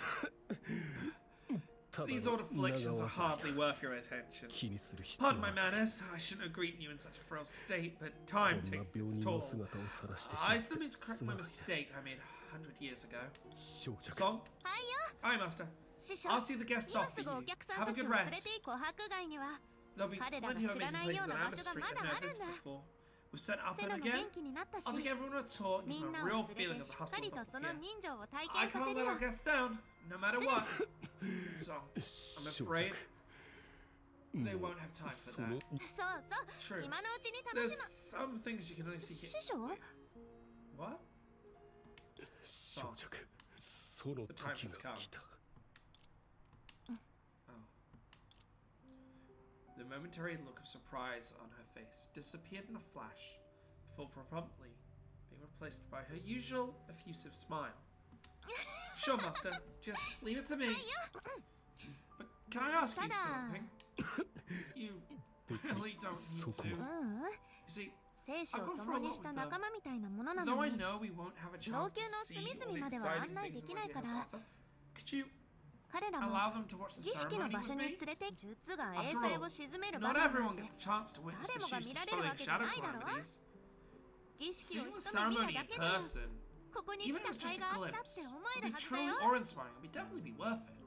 S4: ただ
S1: These
S4: の
S1: old afflictions
S4: 長
S1: are
S4: わ
S1: hardly worth your attention.
S4: 気にする必要
S1: Pardon
S4: は
S1: my
S4: ない
S1: manners. I shouldn't have greeted you in such a frail state, but
S4: こ
S1: time
S4: んな
S1: takes
S4: 病
S1: its
S4: 人
S1: toll.
S4: の姿を晒してしま
S1: I
S4: っ
S1: still need to
S4: て
S1: correct
S4: す
S1: my
S4: まない
S1: mistake I made 100 years ago.
S4: 小弱
S1: Song?
S3: はいよ
S1: Hi, Master.
S3: 師匠
S1: I'll see the guests
S3: 今
S1: off
S3: す
S1: for
S3: ぐお
S1: you.
S3: 客さん
S1: Have
S3: た
S1: a
S3: ち
S1: good
S3: を連れ
S1: rest.
S3: て行く博街には
S1: There'll be
S3: 彼ら
S1: plenty
S3: が
S1: of
S3: 知ら
S1: amazing
S3: ないよ
S1: places
S3: う
S1: on
S3: な
S1: Amber
S3: 場所が
S1: Street
S3: ま
S1: that
S3: だ
S1: I've
S3: あ
S1: never
S3: るんだ
S1: visited before. We've sent up
S3: セ
S1: and
S3: ナも元
S1: again.
S3: 気になったし
S1: I'll take everyone on a tour,
S3: み
S1: give
S3: ん
S1: them
S3: な
S1: a
S3: を
S1: real
S3: 連
S1: feeling
S3: れ
S1: of
S3: て
S1: the
S3: しっか
S1: hustle
S3: り
S1: and
S3: と
S1: bustle
S3: その
S1: here.
S3: 人情を体
S1: I
S3: 験さ
S1: can't
S3: せる
S1: let
S3: よ
S1: our guests down, no matter what. Song,
S4: 小
S1: I'm
S4: 弱
S1: afraid they
S4: も
S1: won't have time
S4: う
S1: for
S4: その
S1: that.
S3: そうそう
S1: True.
S3: 今のうちに楽
S1: There's
S3: し
S1: some things you can only see
S3: む
S1: here.
S3: 師匠
S1: What?
S4: 小弱その
S1: The time
S4: 時
S1: has
S4: が
S1: come.
S4: 来た
S1: Oh. The momentary look of surprise on her face disappeared in a flash before promptly being replaced by her usual effusive smile. Sure, Master. Just leave it to me. But can I ask you
S3: Ta-da.
S1: something? You really don't need to.
S3: う
S1: You
S3: ん
S1: see,
S3: 生死を共にした仲間みたいなものな
S1: though
S3: の
S1: I
S3: に
S1: know we won't have a
S3: 老
S1: chance
S3: 朽
S1: to
S3: の
S1: see
S3: 隅
S1: all
S3: 々
S1: the
S3: までは
S1: exciting
S3: 案内
S1: things
S3: で
S1: the
S3: きない
S1: Lord
S3: か
S1: has
S3: ら
S1: to offer, could you
S3: 彼らも
S1: allow them to watch the
S3: 儀式の
S1: ceremony
S3: 場所
S1: with
S3: に
S1: me?
S3: 連れて術が衛
S1: After
S3: 星
S1: all,
S3: を沈める場
S1: not
S3: 面な
S1: everyone
S3: んて
S1: gets the chance to witness the
S3: 誰もが
S1: shoes
S3: 見られるわ
S1: dispelling
S3: けじゃ
S1: shadow
S3: ないだろ
S1: calamities.
S3: 儀式を
S1: Seeing the
S3: 一目見
S1: ceremony
S3: ただ
S1: in
S3: けで
S1: person,
S3: ここに
S1: even
S3: 来
S1: if
S3: た
S1: it's
S3: 甲斐
S1: just
S3: が
S1: a
S3: あったっ
S1: glimpse,
S3: て思え
S1: would
S3: る
S1: be
S3: はずだ
S1: truly
S3: よ
S1: awe-inspiring. It would definitely be worth it.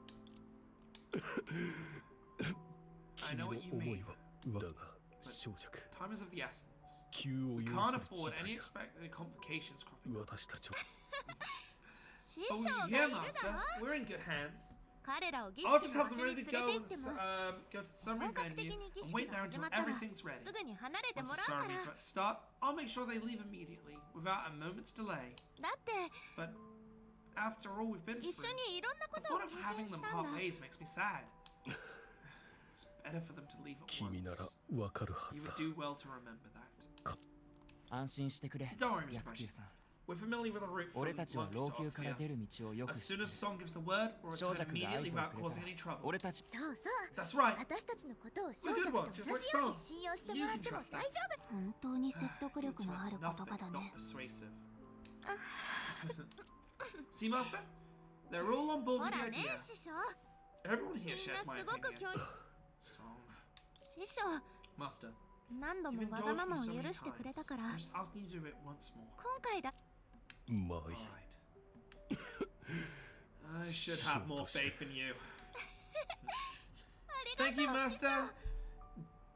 S1: I
S4: 君
S1: know
S4: の
S1: what you
S4: 思
S1: mean.
S4: いはだが小弱
S1: Time is of the essence.
S4: 急を
S1: We
S4: 要
S1: can't
S4: する
S1: afford
S4: 事
S1: any
S4: 態だ
S1: expected complications cropping up.
S4: 私たちは
S3: 師
S1: Oh,
S3: 匠がい
S1: yeah,
S3: るだ
S1: Master.
S3: ろ
S1: We're in good hands.
S3: 彼らを儀
S1: I'll
S3: 式
S1: just
S3: の
S1: have
S3: 場
S1: them
S3: 所に
S1: ready
S3: 連
S1: to
S3: れ
S1: go
S3: て
S1: and
S3: 行っても
S1: go to the ceremony
S3: 本格
S1: venue
S3: 的に儀
S1: and
S3: 式
S1: wait
S3: が
S1: there
S3: 始
S1: until
S3: まったら
S1: everything's
S3: す
S1: ready.
S3: ぐに離れて
S1: Once
S3: も
S1: the
S3: らうから
S1: ceremony's about to start, I'll make sure they leave immediately without a moment's delay.
S3: だって
S1: But after all we've been
S3: 一
S1: through,
S3: 緒にいろんなこ
S1: the
S3: とを
S1: thought of
S3: 経
S1: having
S3: 験し
S1: them
S3: たん
S1: part
S3: だ
S1: ways makes me sad. It's better for them to leave at
S4: 君なら
S1: once.
S4: わかるは
S1: You
S4: ず
S1: would
S4: だ
S1: do well to remember that.
S5: 安心してくれ
S1: Don't worry, Mr.
S5: 白球さん
S1: We're familiar with the route from
S5: 俺たちは
S1: London
S5: 老
S1: to
S5: 朽から
S1: Oxia.
S5: 出る道をよく
S1: As
S5: 知っ
S1: soon
S5: て
S1: as Song gives the word, we'll
S5: 小
S1: return
S5: 弱が
S1: immediately
S5: 合図を
S1: without
S5: くれ
S1: causing
S5: た
S1: any trouble.
S5: 俺たち
S3: そうそう
S1: That's right.
S3: 私たちのことを少
S1: We're
S3: 女
S1: good
S3: と
S1: ones,
S3: 同
S1: just
S3: じ
S1: like
S3: よう
S1: Song.
S3: に信用しても
S1: You
S3: らっ
S1: can
S3: ても
S1: trust
S3: 大
S1: us.
S3: 丈夫
S2: 本当に説得
S1: It's
S2: 力のある言
S1: nothing
S2: 葉だ
S1: if
S2: ね
S1: not persuasive. See, Master? They're all on board
S3: ほ
S1: with the
S3: らね
S1: idea.
S3: 師匠
S1: Everyone
S3: み
S1: here
S3: んな
S1: shares my
S3: すごく
S1: opinion.
S3: 協力
S1: Song.
S3: 師匠
S1: Master,
S3: 何度
S1: you've
S3: もわが
S1: indulged
S3: ま
S1: me
S3: まを
S1: so
S3: 許
S1: many
S3: してくれ
S1: times.
S3: たから
S1: I'm just asking you to do it once more.
S3: 今回だ
S4: まあいい
S1: Alright. I should have more faith in you.
S3: ありが
S1: Thank
S3: と
S1: you,
S3: う
S1: Master.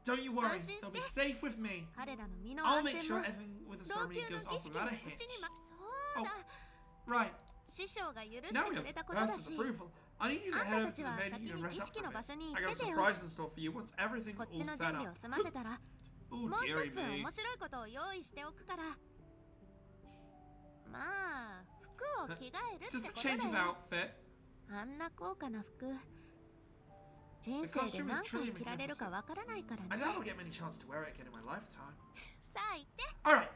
S1: Don't you worry,
S3: 安心して。
S1: they'll be safe with me.
S3: 彼らの身の
S1: I'll
S3: 安
S1: make
S3: 全
S1: sure
S3: も
S1: everything with the
S3: 老
S1: ceremony
S3: 朽の
S1: goes
S3: 儀
S1: off
S3: 式
S1: without
S3: も
S1: a
S3: 無
S1: hitch.
S3: 事にそう
S1: Oh,
S3: だ
S1: right.
S3: 師匠が許して
S1: Now
S3: く
S1: we
S3: れた
S1: have
S3: ことだ
S1: Burst's
S3: し
S1: approval. I need you to
S3: あん
S1: head
S3: た
S1: over
S3: た
S1: to
S3: ち
S1: the
S3: は
S1: venue
S3: 先
S1: and
S3: に
S1: rest
S3: 儀
S1: up
S3: 式
S1: for
S3: の
S1: a
S3: 場
S1: bit.
S3: 所に
S1: I
S3: 行っ
S1: got a
S3: ててよ
S1: surprise in store for you once everything's
S3: こっ
S1: all
S3: ちの
S1: set
S3: 準備
S1: up.
S3: を済ませたら
S1: Oh,
S3: もう一
S1: dearie
S3: つ
S1: me.
S3: 面白いことを用意しておくからまあ服を着替えるって
S1: Just
S3: こ
S1: a
S3: と
S1: change of
S3: だよ
S1: outfit.
S3: あんな高価な服人生で何回着られるかわからないから
S1: I
S3: ね
S1: doubt I'll get many chance to wear it again in my lifetime.
S3: さあ行って
S1: Alright,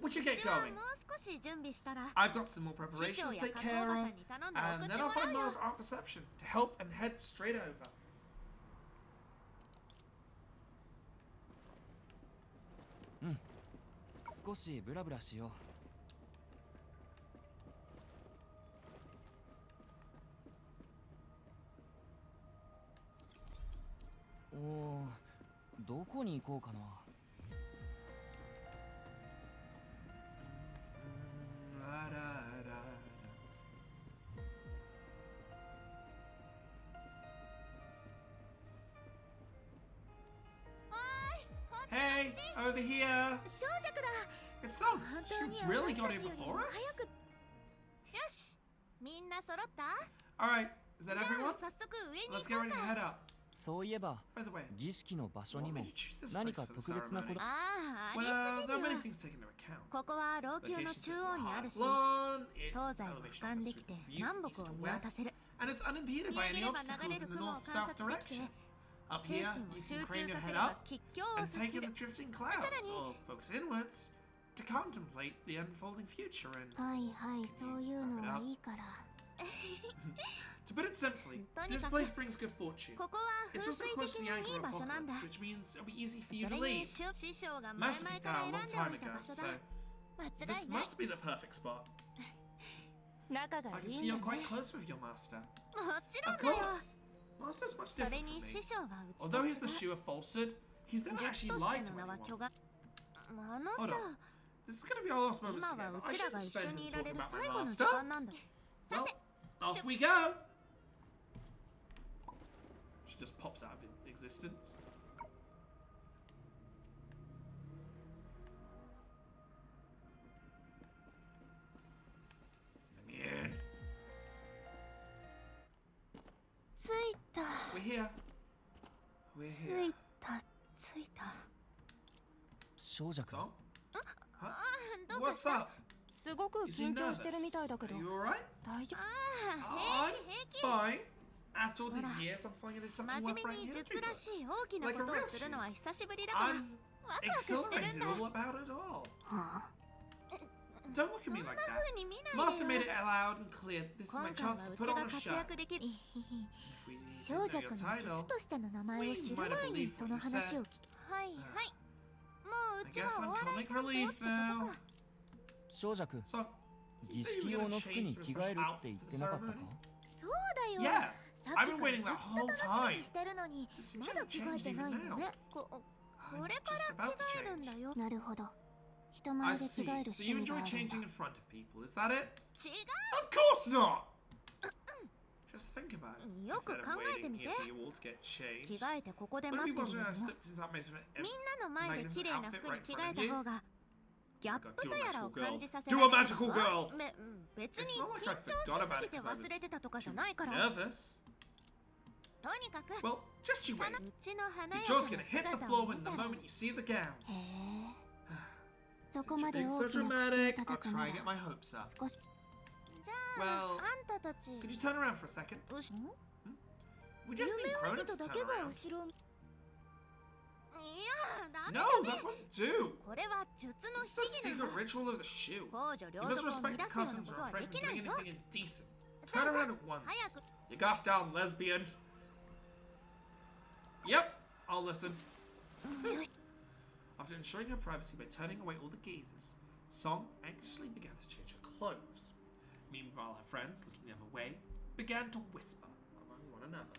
S1: we should get
S3: じゃあ
S1: going.
S3: もう少し準備したら
S1: I've got some more
S3: 師匠
S1: preparations to
S3: や
S1: take
S3: 加藤
S1: care
S3: おば
S1: of,
S3: さんに頼んで送
S1: and
S3: って
S1: then
S3: も
S1: I'll
S3: ら
S1: find
S3: うよ
S1: Master Art Perception to help and head straight over.
S5: 少しブラブラしよう。おー、どこに行こうかな。
S1: Hey, over here.
S3: 小弱だ
S1: It's so.
S3: 本当に
S1: You really
S3: 私
S1: got
S3: た
S1: here
S3: ちよりも
S1: before
S3: 早
S1: us?
S3: くよしみんな揃った
S1: Alright, is that
S3: じゃ
S1: everyone?
S3: あ早速上に
S1: Let's
S3: 行
S1: get
S3: こ
S1: ready
S3: う
S1: to
S3: か
S1: head up.
S5: そういえば、
S1: By the way,
S5: 儀式の場所
S1: what
S5: に
S1: made
S5: も
S1: you choose this
S5: 何
S1: place
S5: か
S1: for the
S5: 特別なこ
S1: ceremony?
S5: と。
S3: あああり
S1: Well,
S3: す
S1: there
S3: ぎ
S1: are
S3: る
S1: many things taken into account.
S3: ここは老朽
S1: Location
S3: の
S1: sits
S3: 中
S1: at
S3: 央
S1: the
S3: にあ
S1: heart
S3: る
S1: of
S3: し
S1: lawn, it
S3: 東西を
S1: elevates
S3: 俯瞰
S1: off
S3: で
S1: us
S3: きて
S1: with view
S3: 南
S1: from
S3: 北
S1: east
S3: を
S1: to
S3: 見渡
S1: west,
S3: せる
S1: and it's unimpeded
S3: 見
S1: by
S3: 上げ
S1: any
S3: れば流
S1: obstacles
S3: れ
S1: in
S3: る
S1: the
S3: 雲を
S1: north-south
S3: 観察でき
S1: direction.
S3: て
S1: Up
S3: 精
S1: here,
S3: 神を
S1: you
S3: 集
S1: can
S3: 中
S1: crane
S3: さ
S1: your
S3: せ
S1: head
S3: れば
S1: up
S3: 吉凶を
S1: and
S3: 察
S1: take
S3: す
S1: in
S3: る
S1: the drifting clouds, or focus inwards to contemplate the unfolding future and,
S2: はいはいそういうのはいいから
S1: to put it simply,
S3: とに
S1: this
S3: かく
S1: place brings good fortune.
S3: ここは
S1: It's
S3: 風
S1: also
S3: 水
S1: close
S3: 的
S1: to the
S3: にいい
S1: anchor
S3: 場所なんだ
S1: apocalypse, which means it'll be easy for
S3: そ
S1: you
S3: れ
S1: to
S3: に
S1: leave.
S3: 師匠が前
S1: Master
S3: 々
S1: picked
S3: から
S1: out a
S3: 選
S1: long
S3: んで
S1: time
S3: おいた
S1: ago,
S3: 場所
S1: so
S3: だ間
S1: this
S3: 違いない
S1: must be the perfect spot.
S3: 仲が
S1: I
S3: い
S1: can
S3: い
S1: see
S3: ん
S1: you're
S3: だ
S1: quite
S3: ね
S1: close with your master.
S3: もちろ
S1: Of
S3: んだよ
S1: course. Master's much
S3: それ
S1: different
S3: に
S1: from
S3: 師
S1: me.
S3: 匠はうちと
S1: Although
S3: 違
S1: he's the
S3: う
S1: shoe of falsehood, he's never
S3: 術
S1: actually
S3: と
S1: lied
S3: して
S1: to
S3: の名は
S1: anyone.
S3: 巨があの
S1: Hold
S3: さ
S1: on. This is gonna be our last moments
S3: 今は
S1: together.
S3: う
S1: I
S3: ちらが
S1: shouldn't
S3: 一緒
S1: spend
S3: に
S1: them
S3: いられ
S1: talking
S3: る
S1: about
S3: 最
S1: my
S3: 後の時
S1: master.
S3: 間なんだ
S1: Well,
S3: て
S1: off we go. She just pops out of existence. Let me in.
S2: 着いた
S1: We're here. We're
S2: 着
S1: here.
S2: いた着いた
S5: 小弱。
S1: So?
S3: どうか
S1: What's
S3: した
S1: up?
S6: すごく
S1: You seem
S6: 緊張してる
S1: nervous.
S6: みたいだけ
S1: Are
S6: ど
S1: you alright?
S6: 大丈夫
S3: ああ
S1: I'm
S3: 平気
S1: fine. After all
S3: ほら
S1: these years, I'm falling into something
S3: 真
S1: worth
S3: 面目
S1: writing
S3: に
S1: history
S3: 術ら
S1: books.
S3: しい大きな
S1: Like a
S3: ことを
S1: real
S3: するのは久しぶりだ
S1: I'm
S3: からワクワクしてる
S1: exhilarated
S3: んだ
S1: all about it all.
S2: はあ
S1: Don't look at
S3: そん
S1: me
S3: な
S1: like
S3: 風
S1: that.
S3: に見ない
S1: Master
S3: で
S1: made
S3: よ
S1: it loud and clear that this is
S3: 今
S1: my
S3: 回は
S1: chance to
S3: う
S1: put
S3: ち
S1: on
S3: が
S1: a
S3: 活
S1: show.
S3: 躍できる
S1: If we didn't
S2: 小
S1: know
S2: 弱
S1: your
S2: の
S1: title,
S2: 術としての名前を知る前にその話を聞き
S3: はいはいもう
S1: I
S3: うちは
S1: guess
S3: お
S1: I'm
S3: 笑い
S1: comic
S3: 担当って
S1: relief
S3: こと
S1: now.
S3: か
S5: 小弱、
S1: So,
S5: 儀
S1: you say
S5: 式
S1: you
S5: 用
S1: were
S5: の
S1: gonna
S5: 服
S1: change
S5: に
S1: for the
S5: 着替え
S1: special
S5: るって
S1: outfit
S5: 言っ
S1: for
S5: て
S1: the
S5: なかったか
S1: ceremony?
S2: そうだよ
S1: Yeah,
S2: さ
S1: I've
S2: っき
S1: been
S2: から
S1: waiting
S2: ず
S1: that
S2: っ
S1: whole
S2: と楽しみ
S1: time.
S2: にしてるのに
S1: This
S2: ま
S1: seems
S2: だ
S1: like
S2: 着
S1: it
S2: 替え
S1: changed
S2: てない
S1: even
S2: の
S1: now.
S2: ね
S1: I'm
S3: これか
S1: just
S3: ら
S1: about
S3: 着
S1: to
S3: 替えるん
S1: change.
S3: だよ
S2: なるほど人
S1: I
S2: 前で着
S1: see.
S2: 替える
S1: So you
S2: 趣味が
S1: enjoy
S2: あるん
S1: changing
S2: だ
S1: in front of people, is that it?
S3: 違
S1: Of course not! Just think about it.
S3: よく
S1: Instead
S3: 考
S1: of
S3: えて
S1: waiting
S3: みて
S1: here for you all to get
S3: 着
S1: changed.
S3: 替えてここで
S1: Would
S3: 待
S1: it
S3: って
S1: be
S3: るよ
S1: possible
S3: り
S1: I
S3: も
S1: slipped into that maze of
S3: みんなの前で綺麗な服に着替えた方がギャップとやらを感じさせ
S1: Do
S3: ら
S1: a
S3: れる
S1: magical girl!
S3: 別に
S1: It's not like
S3: 緊
S1: I
S3: 張
S1: forgot
S3: し
S1: about
S3: す
S1: it
S3: ぎて
S1: because I
S3: 忘
S1: was
S3: れてたとかじゃないから
S1: nervous.
S3: とにかく
S1: Well, just you
S3: う
S1: wait.
S3: ちの華
S1: Your
S3: や
S1: jaw's
S3: かな
S1: gonna hit the
S3: 姿
S1: floor
S3: を
S1: when
S3: 見
S1: the
S3: たら
S1: moment you see the gown.
S2: へえそ
S1: Since
S2: こ
S1: you're
S2: まで
S1: being
S2: 大
S1: so
S2: きな口を
S1: dramatic,
S2: 叩
S1: I'll
S2: くな
S1: try
S2: ら
S1: and get my hopes up.
S2: 少し
S3: じゃあ
S1: Well,
S3: あんたたち
S1: could you turn around for a second?
S3: うし
S1: We just
S2: 夢
S1: need
S2: を見
S1: Cronin
S2: た
S1: to
S2: だ
S1: turn
S2: けが
S1: around.
S2: 後ろを見
S3: いやダメ
S1: No,
S3: だ
S1: that won't do.
S3: これは術の
S1: This is the
S3: 秘技な
S1: secret
S3: の
S1: ritual of the shoe.
S3: 公女両
S1: You must
S3: 族を
S1: respect
S3: 乱
S1: the
S3: すような
S1: customs
S3: こ
S1: and
S3: とは
S1: refrain
S3: で
S1: from
S3: きな
S1: doing
S3: いよ
S1: anything indecent.
S3: さあ
S1: Turn
S3: さ
S1: around
S3: あ
S1: at once.
S3: 早く
S1: You gosh down, lesbian. Yep, I'll listen. After ensuring her privacy by turning away all the gazers, Song anxiously began to change her clothes. Meanwhile, her friends, looking the other way, began to whisper among one another.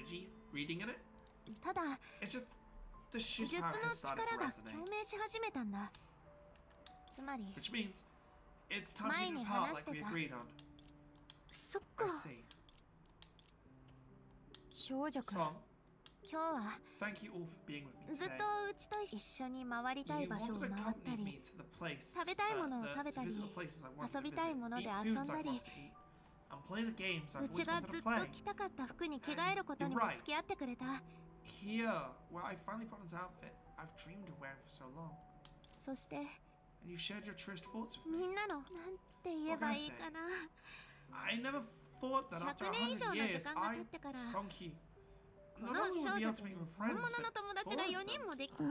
S1: energy reading in it.
S3: ただ
S1: It's just the shoe's
S3: 術の
S1: power has started
S3: 力
S1: to
S3: が
S1: resonate.
S3: 共鳴し始めたんだ。つまり
S1: Which means it's time for you to
S3: 前に
S1: depart
S3: 話し
S1: like
S3: て
S1: we
S3: た
S1: agreed on.
S2: そっ
S1: I
S2: か。
S1: see.
S3: 少女くん、
S1: Song,
S2: 今日は
S1: thank you all for being with me
S2: ずっ
S1: today.
S2: とうちと一緒に回りたい
S1: You
S2: 場所を
S1: wanted to
S2: 回った
S1: accompany
S2: り
S1: me to the place,
S2: 食べたいものを食べた
S1: to
S2: り
S1: visit the places I wanted
S2: 遊
S1: to
S2: びたいもの
S1: visit,
S2: で
S1: eat
S2: 遊
S1: foods
S2: ん
S1: I
S2: だ
S1: wanted
S2: り
S1: to eat, and play the games
S2: う
S1: I've
S2: ち
S1: always
S2: が
S1: wanted
S2: ず
S1: to
S2: っと
S1: play.
S2: 着たかった服に着替えることにも付き合ってくれた。
S1: Here, where I finally put on this outfit I've dreamed of wearing for so long,
S2: そして
S1: and you've shared your truest thoughts with
S2: み
S1: me.
S2: んなのなんて言えばいいかな。
S1: I never thought that after
S2: 100年以上の
S1: 100
S2: 時
S1: years
S2: 間が経
S1: I,
S2: ってから
S1: Sonky,
S2: こ
S1: not
S2: の
S1: only
S2: 少
S1: would be
S2: 女
S1: able to
S2: くん
S1: make
S2: に
S1: new
S2: 本
S1: friends,
S2: 物
S1: but
S2: の友達
S1: four
S2: が
S1: of
S2: 4
S1: them.
S2: 人もでき。せ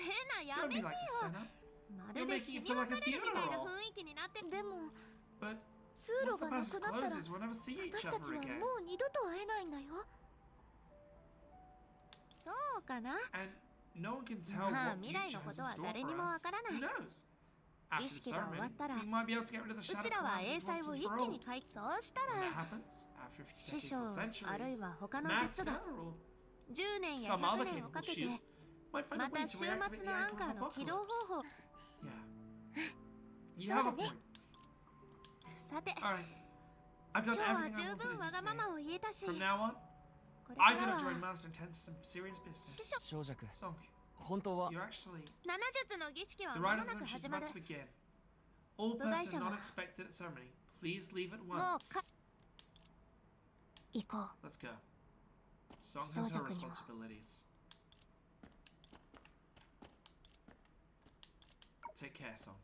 S2: ーなや
S1: Don't
S2: め
S1: be
S2: て
S1: like
S2: よ。
S1: this, Senna.
S2: ま
S1: You're
S2: るで
S1: making
S2: 死
S1: it
S2: に
S1: feel
S2: 別
S1: like a
S2: れるみたいな
S1: funeral.
S2: 雰囲気になってる。でも
S1: But
S2: 通
S1: once
S2: 路
S1: the
S2: がな
S1: passage
S2: くなったら
S1: closes, we'll never see each
S2: 私たち
S1: other
S2: は
S1: again.
S2: もう二度と会えないんだよ。そうかな。
S1: And no one can tell
S2: まあ
S1: what
S2: 未来
S1: future
S2: のこ
S1: has
S2: と
S1: in
S2: は
S1: store
S2: 誰に
S1: for
S2: もわ
S1: us.
S2: からない。
S1: Who knows? After the
S2: 儀式が終わ
S1: ceremony,
S2: ったら
S1: we might be able to get rid of the
S2: う
S1: shadow
S2: ちらは
S1: calamities
S2: 英才
S1: once
S2: を
S1: and
S2: 一
S1: for
S2: 気
S1: all.
S2: に回帰。そうした
S1: When that
S2: ら
S1: happens, after a few
S2: 師
S1: decades
S2: 匠
S1: or
S2: あるい
S1: centuries,
S2: は他の
S1: Master
S2: 術が
S1: or
S2: 10年や
S1: some other
S2: 100年をか
S1: capable
S2: けて
S1: shoes might find
S2: ま
S1: a
S2: た
S1: way
S2: 週
S1: to
S2: 末
S1: reactivate the
S2: のアン
S1: anchor
S2: カ
S1: of
S2: ーの起動
S1: apocalypse.
S2: 方法。
S1: Yeah. You have a point.
S2: さて
S1: Alright. I've
S2: 今
S1: done
S2: 日は
S1: everything I
S2: 十
S1: wanted to
S2: 分
S1: do
S2: わがま
S1: today.
S2: まを言えたし、
S1: From now on,
S2: これか
S1: I'm
S2: ら
S1: gonna
S2: は
S1: join Master and tend to some serious business.
S5: 少女くん、
S1: Sonk,
S5: 本当は
S1: you're actually
S2: 7術の儀式は
S1: the
S2: ま
S1: rite
S2: も
S1: of
S2: な
S1: the
S2: く
S1: she's
S2: 始ま
S1: about
S2: る。
S1: to begin. All
S2: 部外
S1: persons
S2: 者は
S1: not expected at ceremony, please leave at
S2: もう
S1: once.
S2: 行こう。
S1: Let's go. Song has her
S2: 少女くんにも。
S1: responsibilities. Take care, Song.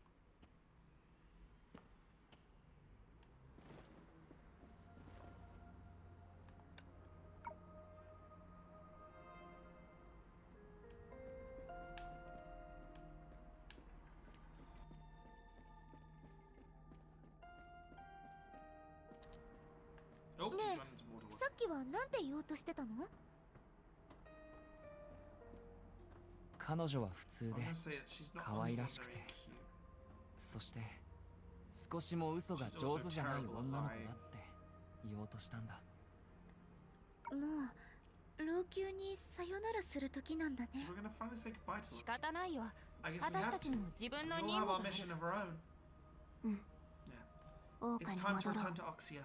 S1: Oh, he's
S2: ねえ
S1: run into more
S2: さっきはなんて言おうとしてたの？
S5: 彼女は普通
S1: I'm
S5: で
S1: gonna say that she's not
S5: 可愛らしく
S1: ordinary
S5: て
S1: and cute.
S5: そして少しも嘘が上手じゃない女の子だって言おうとしたんだ。
S2: もう老朽にさよならする時なんだね。
S1: So we're gonna finally say goodbye to
S3: 仕
S1: them.
S3: 方ないよ。
S1: I guess we
S3: 私
S1: have
S3: たち
S1: to.
S3: にも自分
S1: We
S3: の
S1: all
S3: 任
S1: have
S3: 務
S1: our
S3: がある。
S1: mission of our own.
S2: うん。
S1: Yeah.
S2: 王家
S1: It's
S2: に
S1: time to
S2: 戻ろ
S1: return
S2: う。
S1: to Oxia.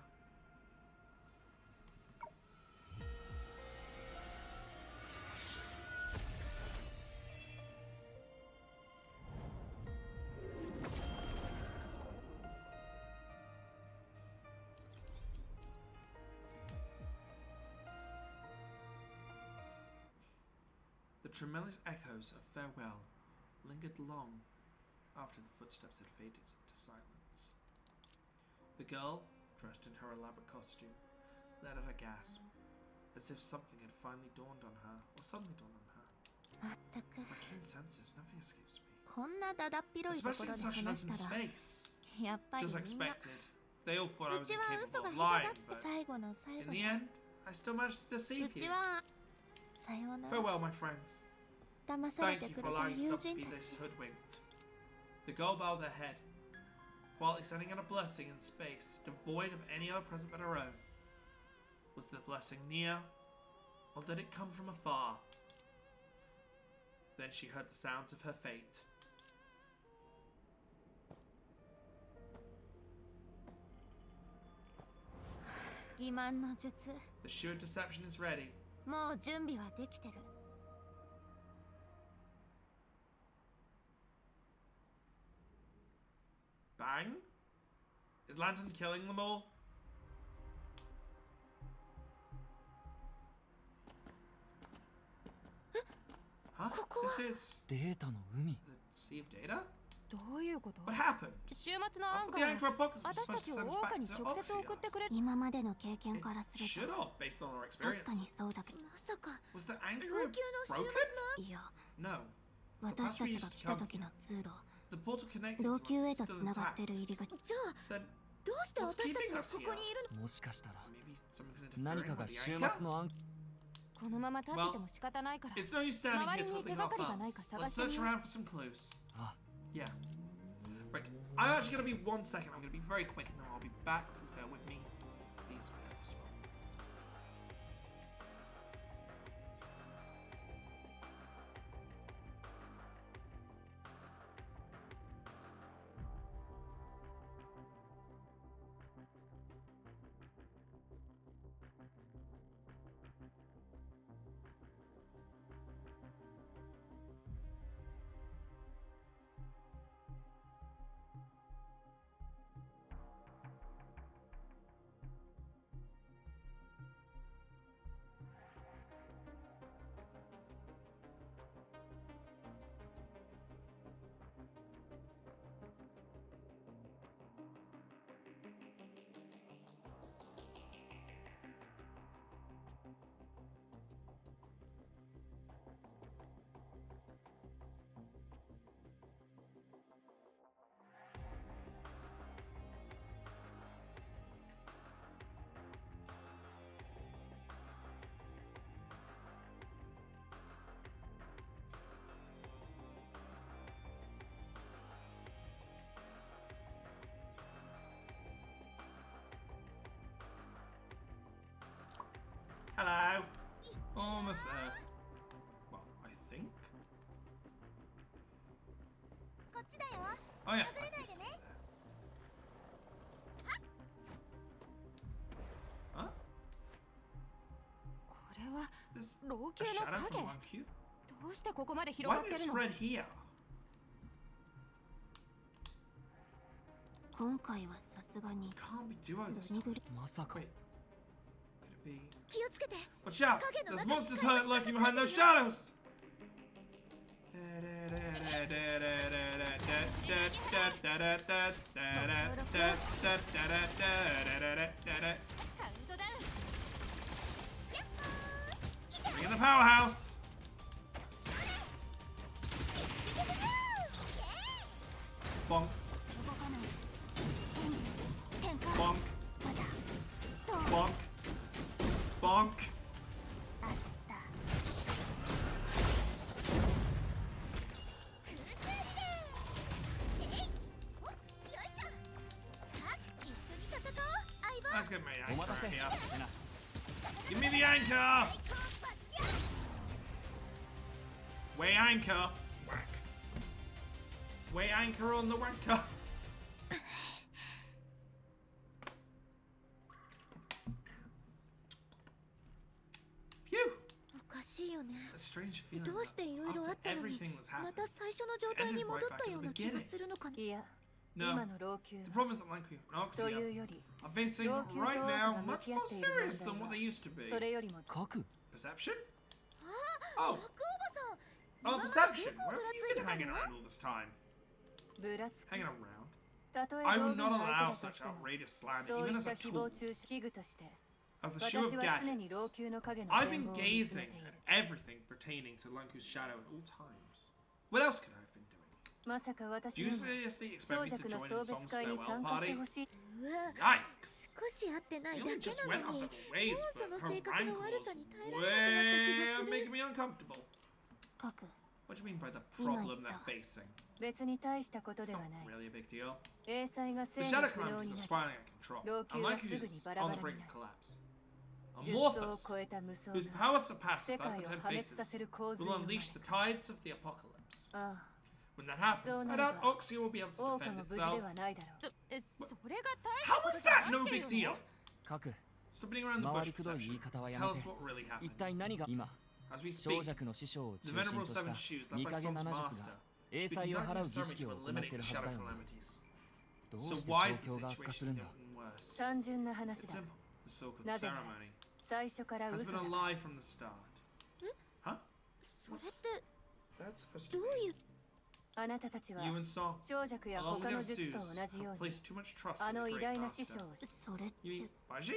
S1: The tremendous echoes of farewell lingered long after the footsteps had faded into silence. The girl, dressed in her elaborate costume, let out a gasp, as if something had finally dawned on her, or suddenly dawned on her.
S2: まったく
S1: My keen senses, nothing escapes me.
S2: こんなだだっ広いとこ
S1: Especially
S2: ろ
S1: in
S2: で
S1: such an
S2: 話し
S1: open
S2: たら
S1: space.
S2: やっぱり
S1: Just
S2: みんな
S1: expected. They all thought I
S2: う
S1: was
S2: ちは嘘
S1: incapable
S2: が
S1: of
S2: 下手だ
S1: lying,
S2: って
S1: but
S2: 最後の最
S1: in
S2: 後
S1: the end, I still managed to
S2: う
S1: deceive
S2: ち
S1: you.
S2: はさようなら
S1: Farewell, my friends.
S2: 騙され
S1: Thank
S2: て
S1: you
S2: く
S1: for
S2: れた
S1: allowing
S2: 友
S1: yourself to
S2: 人
S1: be
S2: た
S1: this hoodwinked. The girl bowed her head, quietly sending out a blessing in space, devoid of any other present but her own. Was the blessing near, or did it come from afar? Then she heard the sounds of her fate.
S2: ち 欺瞞の術
S1: The sure deception is ready.
S2: もう準備はできてる。
S1: Bang? Is Lantern killing them all? Huh? This is
S5: データの海。
S1: the Sea of Data?
S3: どういうこと？
S1: What happened?
S3: 週末の
S1: I
S3: アン
S1: thought
S3: カ
S1: the
S3: ー
S1: Anchor Apocalypse was
S3: 私
S1: supposed
S3: た
S1: to
S3: ちを
S1: send us
S3: 王家
S1: back
S3: に
S1: to
S3: 直接送
S1: Oxia.
S3: ってくれる。
S2: 今までの経験
S1: It
S2: からする
S1: should
S2: と
S1: have, based on our
S2: 確かに
S1: experience.
S2: そうだけど。まさか
S1: Was the
S2: 老
S1: Anchor
S2: 朽の週末
S1: broken?
S2: のいや
S1: No.
S2: 私たちが来た時の通路
S1: The portal connected
S2: 老
S1: to
S2: 朽
S1: it
S2: へと
S1: is
S2: つ
S1: still
S2: ながって
S1: intact.
S2: る入り口じゃあ
S1: Then
S2: どうして
S1: What's
S2: 私たち
S1: keeping
S2: が
S1: us
S2: ここにいるの？
S5: もしかしたら
S1: maybe something's
S5: 何
S1: interfering
S5: か
S1: with
S5: が
S1: the
S5: 週
S1: Anchor?
S5: 末のアン
S3: このまま立ってても仕方ないから。
S1: It's no use standing here twiddling our
S3: 周りに手がかりがないか
S1: thumbs.
S3: 探
S1: Let's
S3: してみ
S1: search
S3: よう。
S1: around for some clues.
S5: あ、
S1: Yeah. Right. I'm actually gonna be 1 second. I'm gonna be very quick and then I'll be back. Please bear with me. Be as quick as possible. Hello. Almost there. Well, I think.
S2: こっちだよ。
S1: Oh yeah.
S2: 隠れないでね。
S1: Huh?
S3: これは
S1: This
S3: 老
S1: a
S3: 朽
S1: shadow
S3: の
S1: from
S3: 影。
S1: 1Q?
S3: どうしてここまで広
S1: Why
S3: がっ
S1: did
S3: て
S1: it
S3: るの？
S1: spread here?
S2: 今回はさすがに
S1: Can't be duo
S2: ド
S1: this
S2: ニ
S1: time.
S2: グリ。
S5: まさか
S1: Wait. Could it be?
S2: 気をつけて。
S1: Watch out! There's monsters lurking behind those shadows! In the powerhouse! Bonk,
S2: 動かない。エンジン展開。
S1: bonk,
S2: まだ。と
S1: bonk, bonk.
S2: あった。
S1: Let's get my
S5: お待た
S1: anchor
S5: せ
S1: in here.
S5: レナ
S1: Give me the anchor! Weigh anchor! Whack. Weigh anchor on the wanker! Phew!
S2: おかしいよね。
S1: A strange feeling.
S2: どうしていろいろあっ
S1: After
S2: たのに
S1: everything that's
S2: ま
S1: happened.
S2: た最初の状態に戻ったような気がするのかね。
S3: いや、
S1: No.
S3: 今の老朽
S1: The problem is that Lanku and
S3: とい
S1: Oxia
S3: うより、
S1: are facing
S3: 老朽と
S1: right
S3: 多
S1: now
S3: くが向
S1: much
S3: き合
S1: more
S3: っている
S1: serious
S3: 問
S1: than
S3: 題
S1: what
S3: は
S1: they used to be.
S3: それよりも
S5: 核
S1: Perception?
S2: あ、
S1: Oh.
S2: 白おば
S1: Oh,
S2: さん。
S1: perception. Where have you been hanging around all this time?
S3: ぶらつく
S1: Hanging around?
S3: たとえ
S1: I
S3: 道
S1: would
S3: 具
S1: not
S3: の
S1: allow
S3: 相手だと
S1: such
S3: しても
S1: outrageous slander,
S3: そう
S1: even
S3: いっ
S1: as
S3: た
S1: a
S3: 誹謗
S1: tool
S3: 中傷器具として
S1: of the
S3: 私
S1: shoe of
S3: は常に
S1: gadgets.
S3: 老朽の影の
S1: I've
S3: 全
S1: been
S3: 貌を見つ
S1: gazing
S3: めている
S1: at everything pertaining to Lanku's shadow at all times. What else could I have been doing?
S3: まさか私
S1: Do
S3: に
S1: you
S3: も
S1: seriously
S3: 長
S1: expect me
S3: 尺
S1: to
S3: の
S1: join
S3: 送
S1: in
S3: 別
S1: Song's
S3: 会に
S1: farewell
S3: 参加して
S1: party?
S3: ほしい。
S2: うわ、
S1: Yikes!
S2: 少し会ってない
S1: We
S2: だ
S1: only
S2: け
S1: just
S2: な
S1: went
S2: の
S1: our
S2: に、
S1: separate
S2: も
S1: ways,
S2: うそ
S1: but
S2: の
S1: her
S2: 性格の悪
S1: rancors
S2: さに耐えられなくなった気
S1: were
S2: がす
S1: making
S2: る。
S1: me uncomfortable.
S2: かく、
S1: What do you mean by the problem they're facing?
S3: 別に大したこと
S1: It's
S3: では
S1: not
S3: ない。
S1: really a big deal.
S3: 英才が
S1: The
S3: 制
S1: shadow
S3: 御不能に
S1: calamities
S3: な
S1: are
S3: り、
S1: spiraling out of control.
S3: 老朽
S1: And
S3: は
S1: like
S3: すぐに
S1: who's
S3: バラ
S1: on
S3: バ
S1: the
S3: ラ
S1: brink
S3: にな
S1: of
S3: る。
S1: collapse.
S3: 10層を
S1: Amorphous,
S3: 超えた無双
S1: whose
S3: が
S1: power surpasses
S3: 世
S1: that
S3: 界
S1: of
S3: を
S1: the Ten
S3: 破滅
S1: Faces,
S3: させる洪水
S1: will
S3: を生まれ
S1: unleash the tides of the apocalypse.
S3: ああ、
S1: When that happens,
S3: So
S1: I doubt
S3: なれば、
S1: Oxia will be able to
S3: 王家
S1: defend
S3: も無事で
S1: itself.
S3: はないだろう。
S2: それが大
S1: How was that no big deal?
S5: 核
S1: Stop beating around the
S5: 回
S1: bush
S5: りくどい言
S1: perception.
S5: い方はや
S1: Tell
S5: め
S1: us
S5: て
S1: what really
S5: 一
S1: happened.
S5: 体何が今
S1: As we
S5: 長
S1: speak,
S5: 尺の師匠を
S1: the
S5: 中心
S1: venerable
S5: とした
S1: seven shoes led
S5: 御
S1: by
S5: 影
S1: Song's
S5: 七術
S1: master
S5: が
S1: is
S5: 英
S1: being
S5: 才を
S1: conducting
S5: 払
S1: a
S5: う儀
S1: ceremony
S5: 式
S1: to
S5: を行っ
S1: eliminate
S5: て
S1: the
S5: るはず
S1: shadow
S5: だよね
S1: calamities.
S5: どう
S1: So
S5: して
S1: why
S5: 状
S1: is the
S5: 況が悪化するん
S1: situation
S5: だ
S1: getting worse?
S3: 単純な話
S1: It's
S3: だ。
S1: simple. The so-called
S3: なぜなら
S1: ceremony
S3: 最初から
S1: has
S3: 嘘
S1: been
S3: だ
S1: a
S3: から
S1: lie from the start. Huh?
S2: それって
S1: That's supposed
S2: ど
S1: to
S2: ういう
S1: be.
S3: あなたたちは
S1: You and Song,
S3: 長尺や
S1: along with
S3: 他
S1: their
S3: の術と
S1: sues,
S3: 同じよ
S1: have
S3: うに
S1: placed too much trust
S3: あ
S1: in
S3: の
S1: the
S3: 偉
S1: great
S3: 大な師
S1: master.
S3: 匠を
S2: それっ
S1: You
S2: て
S1: mean Baji?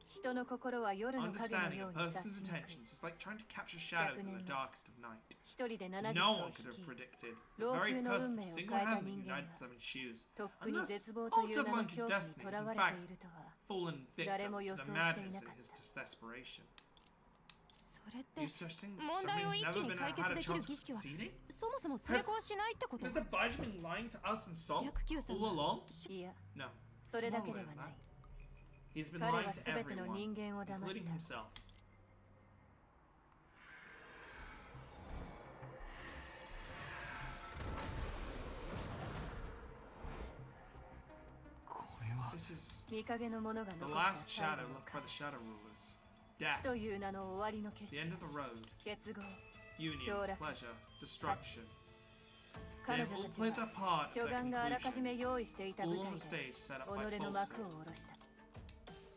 S3: 人の心は夜の影の
S1: Understanding
S3: よ
S1: a
S3: うに察
S1: person's
S3: しにくい。
S1: intentions is like trying to capture shadows in the darkest of night.
S3: 一人で70
S1: No
S3: を
S1: one could have
S3: 引き、
S1: predicted the
S3: 老
S1: very
S3: 朽の
S1: person
S3: 運
S1: who
S3: 命を変えた
S1: single-handedly
S3: 人間
S1: united
S3: が
S1: seven shoes
S3: とっく
S1: and
S3: に
S1: thus
S3: 絶望という
S1: altered
S3: 名の
S1: Lanky's
S3: 恐怖に
S1: destiny
S3: と
S1: has
S3: ら
S1: in
S3: われて
S1: fact
S3: いるとは。
S1: fallen
S3: 誰
S1: victim
S3: も
S1: to
S3: 予
S1: the
S3: 想してい
S1: madness
S3: な
S1: in
S3: かっ
S1: his
S3: た。
S1: desperation.
S2: それって
S1: You suggesting that
S3: 問題を
S1: somebody's
S3: 一気
S1: never
S3: に
S1: been
S3: 解
S1: had
S3: 決
S1: a
S3: できる
S1: chance of
S3: 儀式は
S1: succeeding?
S3: そもそも成功しないってこと
S1: Has the Baji been lying to us and Song
S2: 109さん
S1: all
S2: が
S1: along?
S3: いや、
S1: No.
S3: それ
S1: It's
S3: だ
S1: more
S3: けで
S1: than
S3: はない
S1: that.。He's been
S3: 彼
S1: lying
S3: は
S1: to
S3: 全ての
S1: everyone,
S3: 人間を騙
S1: including
S3: した。
S1: himself. This is
S3: 御影の者が
S1: the
S3: 残
S1: last
S3: した最
S1: shadow
S3: 後の
S1: left by
S3: 影
S1: the shadow rulers.
S3: 死
S1: Death,
S3: という名の終わりの景
S1: the
S3: 色
S1: end of the road,
S3: 結合
S1: union,
S3: Kyoraku.
S1: pleasure, destruction.
S3: 彼
S1: They
S3: 女
S1: have all
S3: たち
S1: played
S3: は
S1: their part
S3: 巨
S1: at their
S3: 岩があらかじ
S1: conclusion,
S3: め用意していた
S1: all
S3: 舞
S1: on
S3: 台
S1: the
S3: で
S1: stage set up by
S3: 己の幕を
S1: falsehood.
S3: 下ろした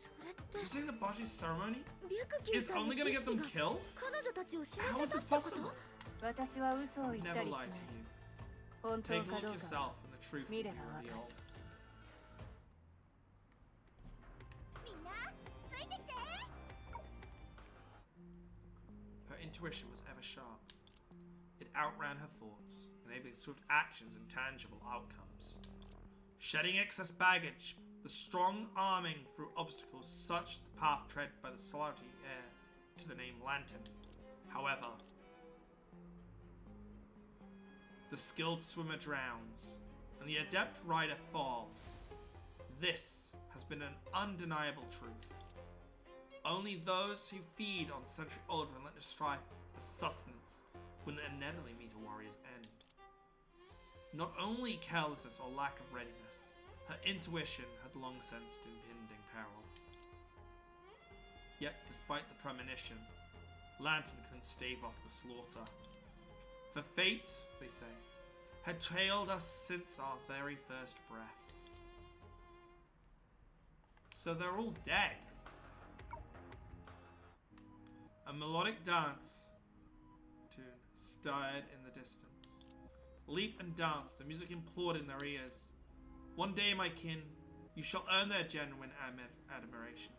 S2: それって
S1: You saying the Baji's ceremony
S2: 白球
S1: is
S2: さんの
S1: only
S2: 儀
S1: gonna
S2: 式
S1: get them
S2: が
S1: killed?
S2: 彼女たちを死な
S1: How
S2: せ
S1: is
S2: た
S1: this
S2: ってこ
S1: possible?
S2: と
S3: 私は嘘を言った
S1: Never
S3: りし
S1: lie
S3: ない
S1: to you.
S3: 本当
S1: Take a
S3: か
S1: look
S3: どうか
S1: yourself
S3: は
S1: and the truth will be
S3: 見ればわかる
S1: revealed.
S2: みんなついてきて
S1: Her intuition was ever sharp. It outran her thoughts, enabling swift actions and tangible outcomes. Shedding excess baggage, the strong arming through obstacles such as the path tread by the solitary heir to the name Lantern. However, the skilled swimmer drowns, and the adept rider falls. This has been an undeniable truth. Only those who feed on century-old relentless strife for sustenance will inevitably meet a warrior's end. Not only carelessness or lack of readiness, her intuition had long sensed impending peril. Yet, despite the premonition, Lantern couldn't stave off the slaughter. For fate, they say, had trailed us since our very first breath. So they're all dead. A melodic dance tune stirred in the distance. Leap and dance, the music implored in their ears. One day, my kin, you shall earn their genuine admiration.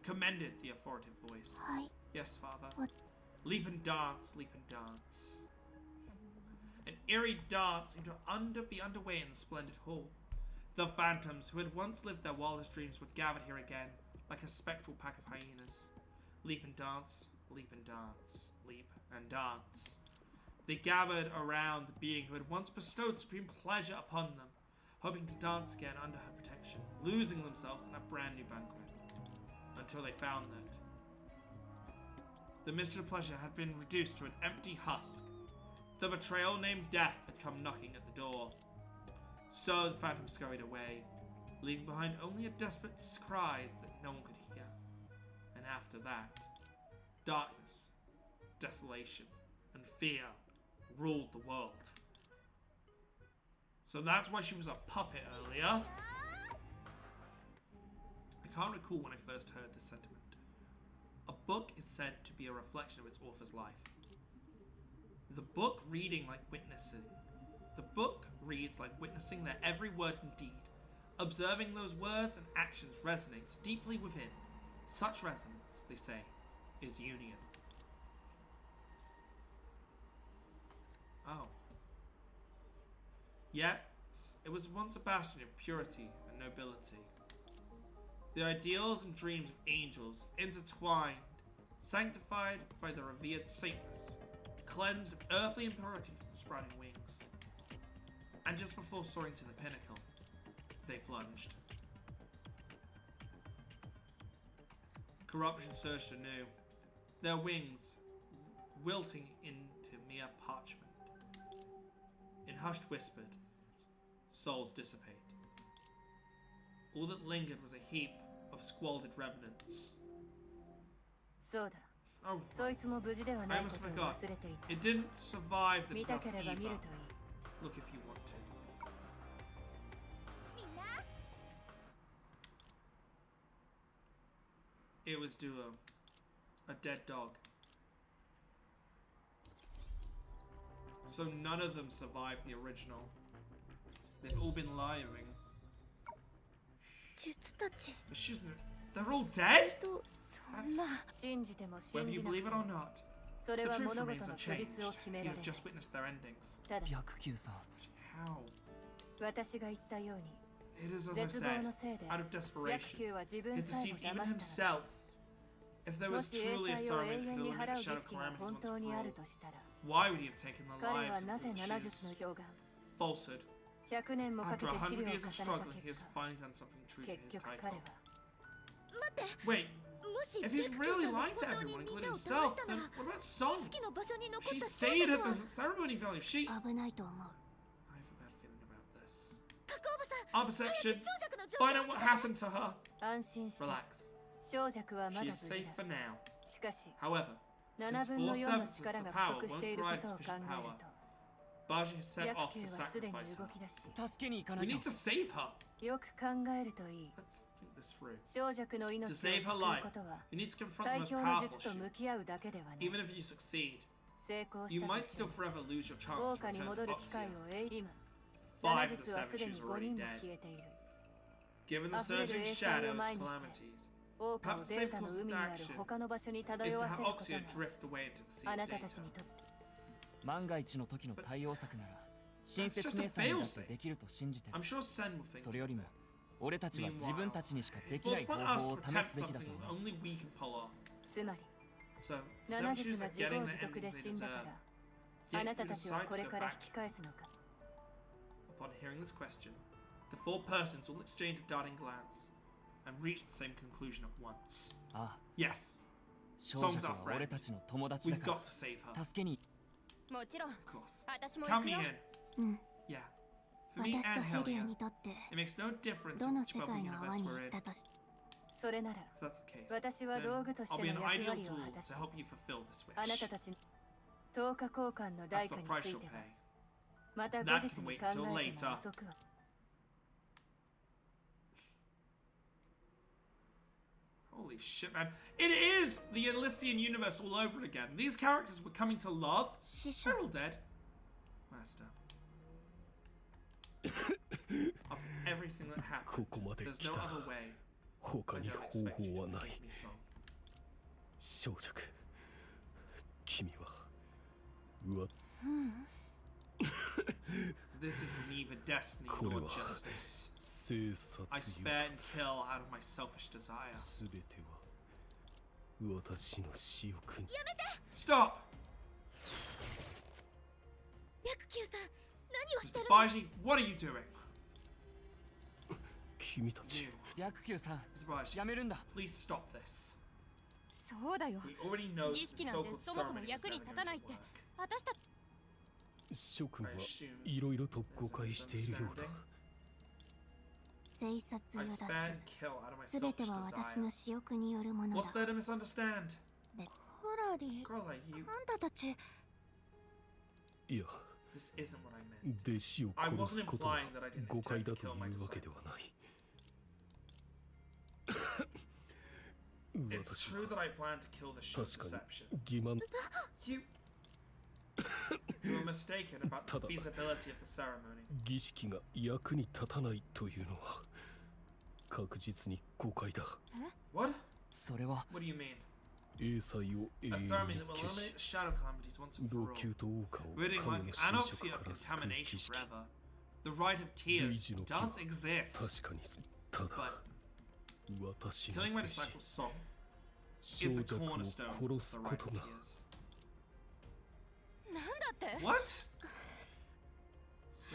S1: Commended the authoritative voice.
S2: Hi.
S1: Yes, father.
S2: What?
S1: Leap and dance, leap and dance. An eerie dance seemed to be underway in the splendid hall. The phantoms who had once lived their wildest dreams were gathered here again, like a spectral pack of hyenas. Leap and dance, leap and dance, leap and dance. They gathered around the being who had once bestowed supreme pleasure upon them, hoping to dance again under her protection, losing themselves in a brand new banquet. Until they found that the mistress of pleasure had been reduced to an empty husk. The betrayal named Death had come knocking at the door. So the phantom scurried away, leaving behind only a desperate cries that no one could hear. And after that, darkness, desolation, and fear ruled the world. So that's why she was a puppet earlier. I can't recall when I first heard this sentiment. A book is said to be a reflection of its author's life. The book reading like witnessing. The book reads like witnessing their every word and deed. Observing those words and actions resonates deeply within. Such resonance, they say, is union. Oh. Yet, it was once a bastion of purity and nobility. The ideals and dreams of angels intertwined, sanctified by the revered saintness, cleansed of earthly impurities and sprouting wings. And just before soaring to the pinnacle, they plunged. Corruption surged anew, their wings wilting into mere parchment. In hushed whispers, souls dissipate. All that lingered was a heap of squalid remnants. Oh, I almost forgot. It didn't survive the disaster either. Look if you want to. It was due a dead dog. So none of them survived the original. They've all been lying. Excuse me, they're all dead? Whether you believe it or not, the truth remains unchanged. You have just witnessed their endings. How? It is as I said, out of desperation. He deceived even himself. If there was truly a ceremony that could eliminate the shadow of calamities once for all, why would he have taken the lives of all Jews? Falsehood. After 100 years of struggling, he has finally done something true to his title. Wait, if he's really lying to everyone, including himself, then what about Song? She stayed at the ceremony value. She... I have a bad feeling about this. Our perception. Find out what happened to her. Relax. She is safe for now. However, since 4 sevenths of the power won't provide sufficient power, Baji has set off to sacrifice her. We need to save her. Let's think this through. To save her life, you need to confront the most powerful Shu. Even if you succeed, you might still forever lose your chance to return to Otsuya. 5 of the 7 Shus are already dead. Given the surging shadows, calamities, perhaps the safe course of action is to have Otsuya drift away into the sea of data.
S5: 万が一の時の対応策なら親切姉さんにだってできると信じてる。
S1: I'm sure Sen will think.
S5: それよりも俺たちは自分たちにしかできない方法を試すべきだと思う。
S1: only we can pull off.
S3: つまり
S1: So,
S3: 七
S1: some
S3: 術
S1: Shus
S3: が
S1: are
S3: 自
S1: getting
S3: 業
S1: the
S3: 自得
S1: endings
S3: で
S1: they
S3: 死んだか
S1: deserve.
S3: らあ
S1: Yet
S3: な
S1: you
S3: たたちを
S1: decide
S3: こ
S1: to
S3: れ
S1: go
S3: から
S1: back.
S3: 引き返すのか。
S1: Upon hearing this question, the 4 persons all exchanged a darting glance and reached the same conclusion at once.
S5: ああ、
S1: Yes,
S5: 少女は俺たちの友達だ
S1: we've
S5: か
S1: got to save her.
S5: ら助けに
S3: もちろん
S1: Of course.
S3: 私も
S1: Count
S3: 行く
S1: me
S3: よ
S1: in.
S2: うん
S1: Yeah. For me
S2: 私と
S1: and
S2: ヘリア
S1: Helia,
S2: にとって
S1: it makes no difference
S2: どの
S1: which
S2: 世
S1: bubble
S2: 界の泡
S1: universe
S2: に
S1: we're
S2: 行っ
S1: in.
S2: たとし
S3: それなら
S1: If that's the case,
S3: 私は
S1: then
S3: 道具として
S1: I'll be
S3: の
S1: an
S3: 役
S1: ideal
S3: 割を
S1: tool
S3: 果たし
S1: to help you fulfill this
S3: あな
S1: wish.
S3: たたちに10日交換の
S1: That's
S3: 代
S1: the
S3: 価に
S1: price
S3: つい
S1: you'll
S3: ては
S1: pay.
S3: また後
S1: That
S3: 日
S1: can
S3: に
S1: wait
S3: 考
S1: until
S3: えても
S1: later.
S3: 遅くは
S1: Holy shit, man. It is the Elysian universe all over again. These characters we're coming to love,
S2: 師匠
S1: they're all dead. Master. After everything that
S4: こ
S1: happened,
S4: こまで
S1: there's
S4: 来
S1: no
S4: た
S1: other way.
S4: 他
S1: I
S4: に
S1: don't
S4: 方
S1: expect you
S4: 法
S1: to
S4: はない
S1: forgive me so.
S4: 小弱君はうわ
S1: This is neither destiny
S4: これ
S1: nor
S4: は
S1: justice.
S4: 生殺
S1: I
S4: 与
S1: spare and kill out of my selfish desire.
S4: すべては私の私欲に
S1: Stop!
S3: 白球さん何をしてる
S1: Mr. Baiji, what are you doing?
S4: 君たち
S1: You,
S5: 白球さん
S1: Mr. Baiji,
S5: やめるんだ
S1: please stop this.
S3: そうだよ
S1: We already know that
S3: 儀
S1: the
S3: 式なんて
S1: so-called
S3: そもそも
S1: ceremony was
S3: 役
S1: never
S3: に
S1: going
S3: 立たないっ
S1: to
S3: て
S1: work.
S3: 私たち
S4: 諸君
S1: I
S4: は
S1: assume
S4: いろいろと
S1: there's
S4: 誤
S1: a
S4: 解しているようだ
S1: misunderstanding.
S2: 生殺
S1: I
S2: 与
S1: spare
S2: 奪
S1: and kill out of my
S2: すべて
S1: selfish
S2: は私の
S1: desire.
S2: 私欲によるものだ
S1: What's there to misunderstand?
S2: ホラリ
S1: Girl like you,
S2: あんたたち
S4: いや
S1: this isn't what I meant.
S4: 弟子を
S1: I
S4: 殺
S1: wasn't
S4: すことは
S1: implying that I didn't
S4: 誤解
S1: intend
S4: だ
S1: to
S4: とい
S1: kill my
S4: うわけで
S1: disciple.
S4: はない
S1: It's
S4: 私
S1: true
S4: は
S1: that I plan to kill the show's
S4: 確か
S1: deception.
S4: に欺瞞
S1: You were mistaken about the
S4: ただ
S1: feasibility of the ceremony.
S4: 儀式が役に立たないというのは確実に誤解だ
S1: What?
S5: それは
S1: What do you mean?
S4: 英才を永
S1: A
S4: 遠
S1: ceremony
S4: に
S1: that will
S4: 消し
S1: eliminate the shadow calamities once and
S4: 老
S1: for all.
S4: 朽と王家を
S1: Ridding
S4: 神
S1: like
S4: の
S1: an
S4: 侵
S1: anoxy
S4: 食
S1: of
S4: から救う儀
S1: contamination
S4: 式
S1: forever. The rite of
S4: 類
S1: tears
S4: 似の儀
S1: does
S4: は
S1: exist,
S4: 確かにただ
S1: but
S4: 私の
S1: killing my
S4: 弟子
S1: disciple's song
S4: 小
S1: is the
S4: 弱を
S1: cornerstone of
S4: 殺す
S1: the
S4: こ
S1: rite
S4: と
S1: of
S4: が
S1: tears.
S3: なんだって
S1: What? So,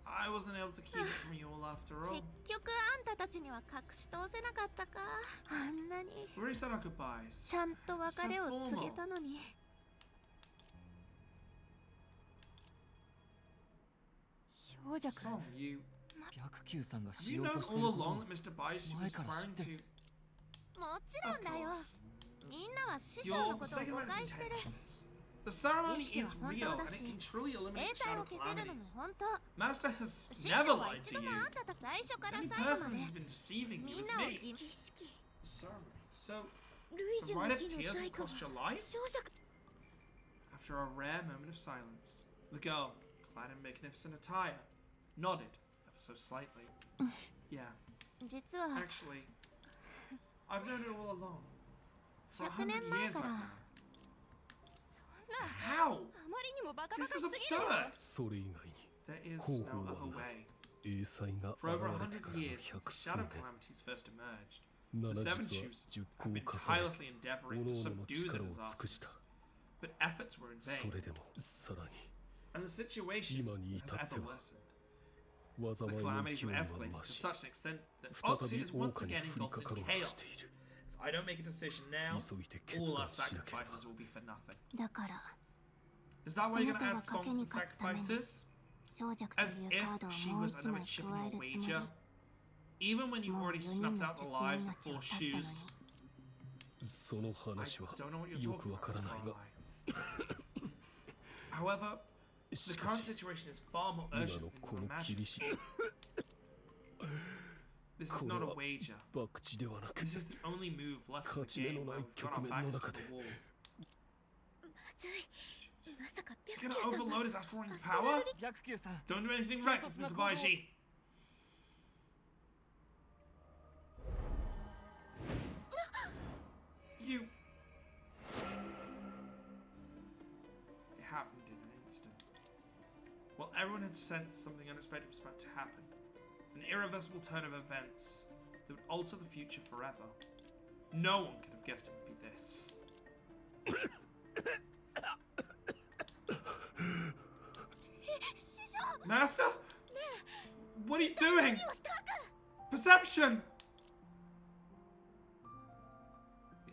S1: I wasn't able to keep it from you all after all.
S3: 結局あんたたちには隠し通せなかったかあんなに
S1: We already said our goodbyes.
S3: ちゃんと別れを告げたのに小弱
S1: Song, you
S5: 白球さんが
S1: have
S5: し
S1: you
S5: よう
S1: known
S5: としてる
S1: all
S5: こと
S1: along that Mr. Baiji was
S5: 前から知
S1: planning
S5: って
S1: to?
S3: もちろ
S1: Of
S3: んだよ
S1: course.
S3: みんなは師匠
S1: You're
S3: のことを
S1: mistaken
S3: 誤
S1: about his
S3: 解してる
S1: intentions. The ceremony
S3: Ishiki
S1: is
S3: は本当
S1: real
S3: だ
S1: and
S3: し
S1: it can truly
S3: 英
S1: eliminate
S3: 才
S1: shadow
S3: を消せるのも
S1: calamities.
S3: 本当
S1: Master has
S3: 師匠
S1: never
S3: は
S1: lied
S3: 一
S1: to
S3: 度
S1: you.
S3: もあんたた最初か
S1: The
S3: ら
S1: only
S3: 最後
S1: person
S3: まで
S1: who's been deceiving
S3: み
S1: you
S3: ん
S1: is
S3: なを
S1: me.
S3: 儀式
S1: The ceremony. So,
S3: 類
S1: the
S3: 似の
S1: rite of
S3: 儀の
S1: tears
S3: 代
S1: will
S3: 価は
S1: cost your life?
S3: 小弱
S1: After a rare moment of silence, the girl, clad in magnificent attire, nodded ever so slightly. Yeah,
S2: 実は
S1: actually, I've known it all along. For
S2: 100
S1: 100
S2: 年前
S1: years
S2: か
S1: I've
S2: ら
S1: known.
S3: な
S1: How?
S3: あまりにもバカバ
S1: This
S3: カ
S1: is
S3: すぎる
S1: absurd.
S4: それ以外に
S1: There is
S4: 方
S1: no
S4: 法
S1: other
S4: はない
S1: way.
S4: 英才が
S1: For over
S4: 現れて
S1: 100
S4: からの
S1: years, since
S4: 百
S1: the
S4: 数
S1: shadow
S4: 年
S1: calamities first emerged,
S4: 七
S1: the Seven
S4: 術は
S1: Shoes
S4: 10
S1: have
S4: 個を
S1: been
S4: 重ね
S1: tirelessly endeavoring
S4: 各
S1: to
S4: 々の
S1: subdue the
S4: 力を尽くした
S1: disasters, but efforts were in
S4: そ
S1: vain,
S4: れでもさらに
S1: and the situation
S4: 今に
S1: has
S4: 至っ
S1: ever
S4: ては
S1: worsened.
S4: 災
S1: The
S4: いの
S1: calamities
S4: 勢い
S1: were
S4: は
S1: escalating
S4: 増
S1: to
S4: し
S1: such an extent that
S4: 再
S1: Oxy
S4: び
S1: is
S4: 王
S1: once
S4: 家に
S1: again
S4: 降り
S1: engulfed
S4: かか
S1: in
S4: ろうと
S1: chaos.
S4: している
S1: If I don't make a decision now,
S4: 急いて決
S1: all our
S4: 断しなければ
S1: sacrifices will be for nothing.
S2: だから
S1: Is that why you're gonna
S2: あ
S1: add
S2: なたは賭け
S1: songs
S2: に
S1: and
S2: 勝つために
S1: sacrifices?
S2: 小弱と
S1: As
S2: いう
S1: if
S2: カードを
S1: she
S2: もう
S1: was
S2: 一
S1: another
S2: 枚
S1: chip
S2: 加
S1: in
S2: え
S1: your
S2: るつもり
S1: wager? Even when you've
S2: もう
S1: already
S2: 4人
S1: snuffed
S2: の
S1: out
S2: 術
S1: the
S2: の
S1: lives
S2: 命
S1: of
S2: を
S1: four
S2: 絶ったのに
S1: shoes?
S4: その
S1: I
S4: 話は
S1: don't know what you're
S4: よく
S1: talking
S4: わ
S1: about,
S4: からないが
S1: Scarlet. However,
S4: し
S1: the
S4: か
S1: current
S4: し
S1: situation is far more
S4: 今
S1: urgent
S4: の
S1: than
S4: こ
S1: you
S4: の
S1: imagine.
S4: 厳しい
S1: This is
S4: これ
S1: not a
S4: は
S1: wager.
S4: 博打ではなく
S1: This is the only move left in
S4: 勝
S1: the
S4: ち目
S1: game
S4: のな
S1: where
S4: い
S1: we've got our
S4: 局面の
S1: backs to
S4: 中
S1: the
S4: で
S1: wall.
S3: まずいまさか
S1: He's
S3: 白
S1: gonna
S3: 球さん
S1: overload
S3: が
S1: his astral ring's power?
S5: 白球さん
S1: Don't do anything reckless, Mr. Baiji. You. It happened in an instant. While everyone had sensed something unexpected was about to happen, an irreversible turn of events that would alter the future forever. No one could have guessed it would be this.
S3: 師匠
S1: Master? What are you doing?
S3: 何をしたく
S1: Perception! The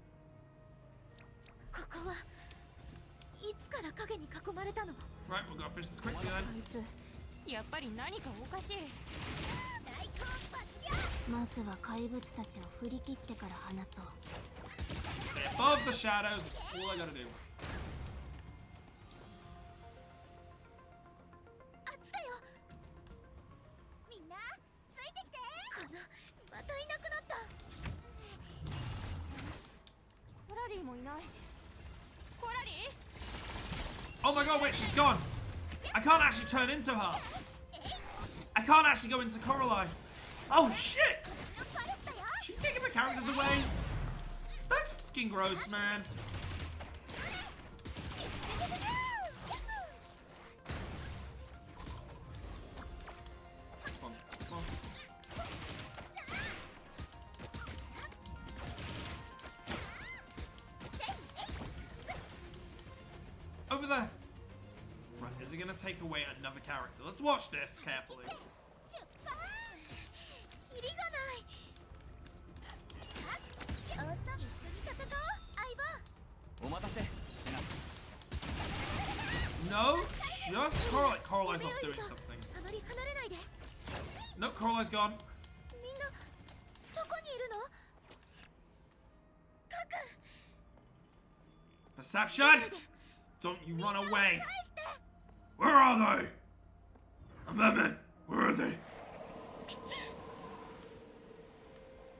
S3: ここはいつから影に囲まれたの？
S1: Right, we'll go finish this quickly
S3: あ
S1: then.
S3: いつやっぱり何かおかしい。
S2: まずは怪物たちを振り切ってから話そう。
S1: Stay above the shadows. That's all I gotta do.
S3: あっちだよ。みんなついてきて。またいなくなった。コラリーもいない。コラリー。
S1: Oh my god, wait, she's gone. I can't actually turn into her. I can't actually go into Coraline. Oh shit! She's taking my characters away. That's fucking gross, man. Come on, come on. Over there. Right, is it gonna take away another character? Let's watch this carefully.
S3: キリがない。一緒に戦おう、相棒。
S5: お待たせ。
S1: No, just Coraline. Coraline's off doing something.
S3: あまり離れないで。
S1: No, Coraline's gone.
S3: みんなどこにいるの？カク。
S1: Perception! Don't you run away! Where are they? Amendment, where are they?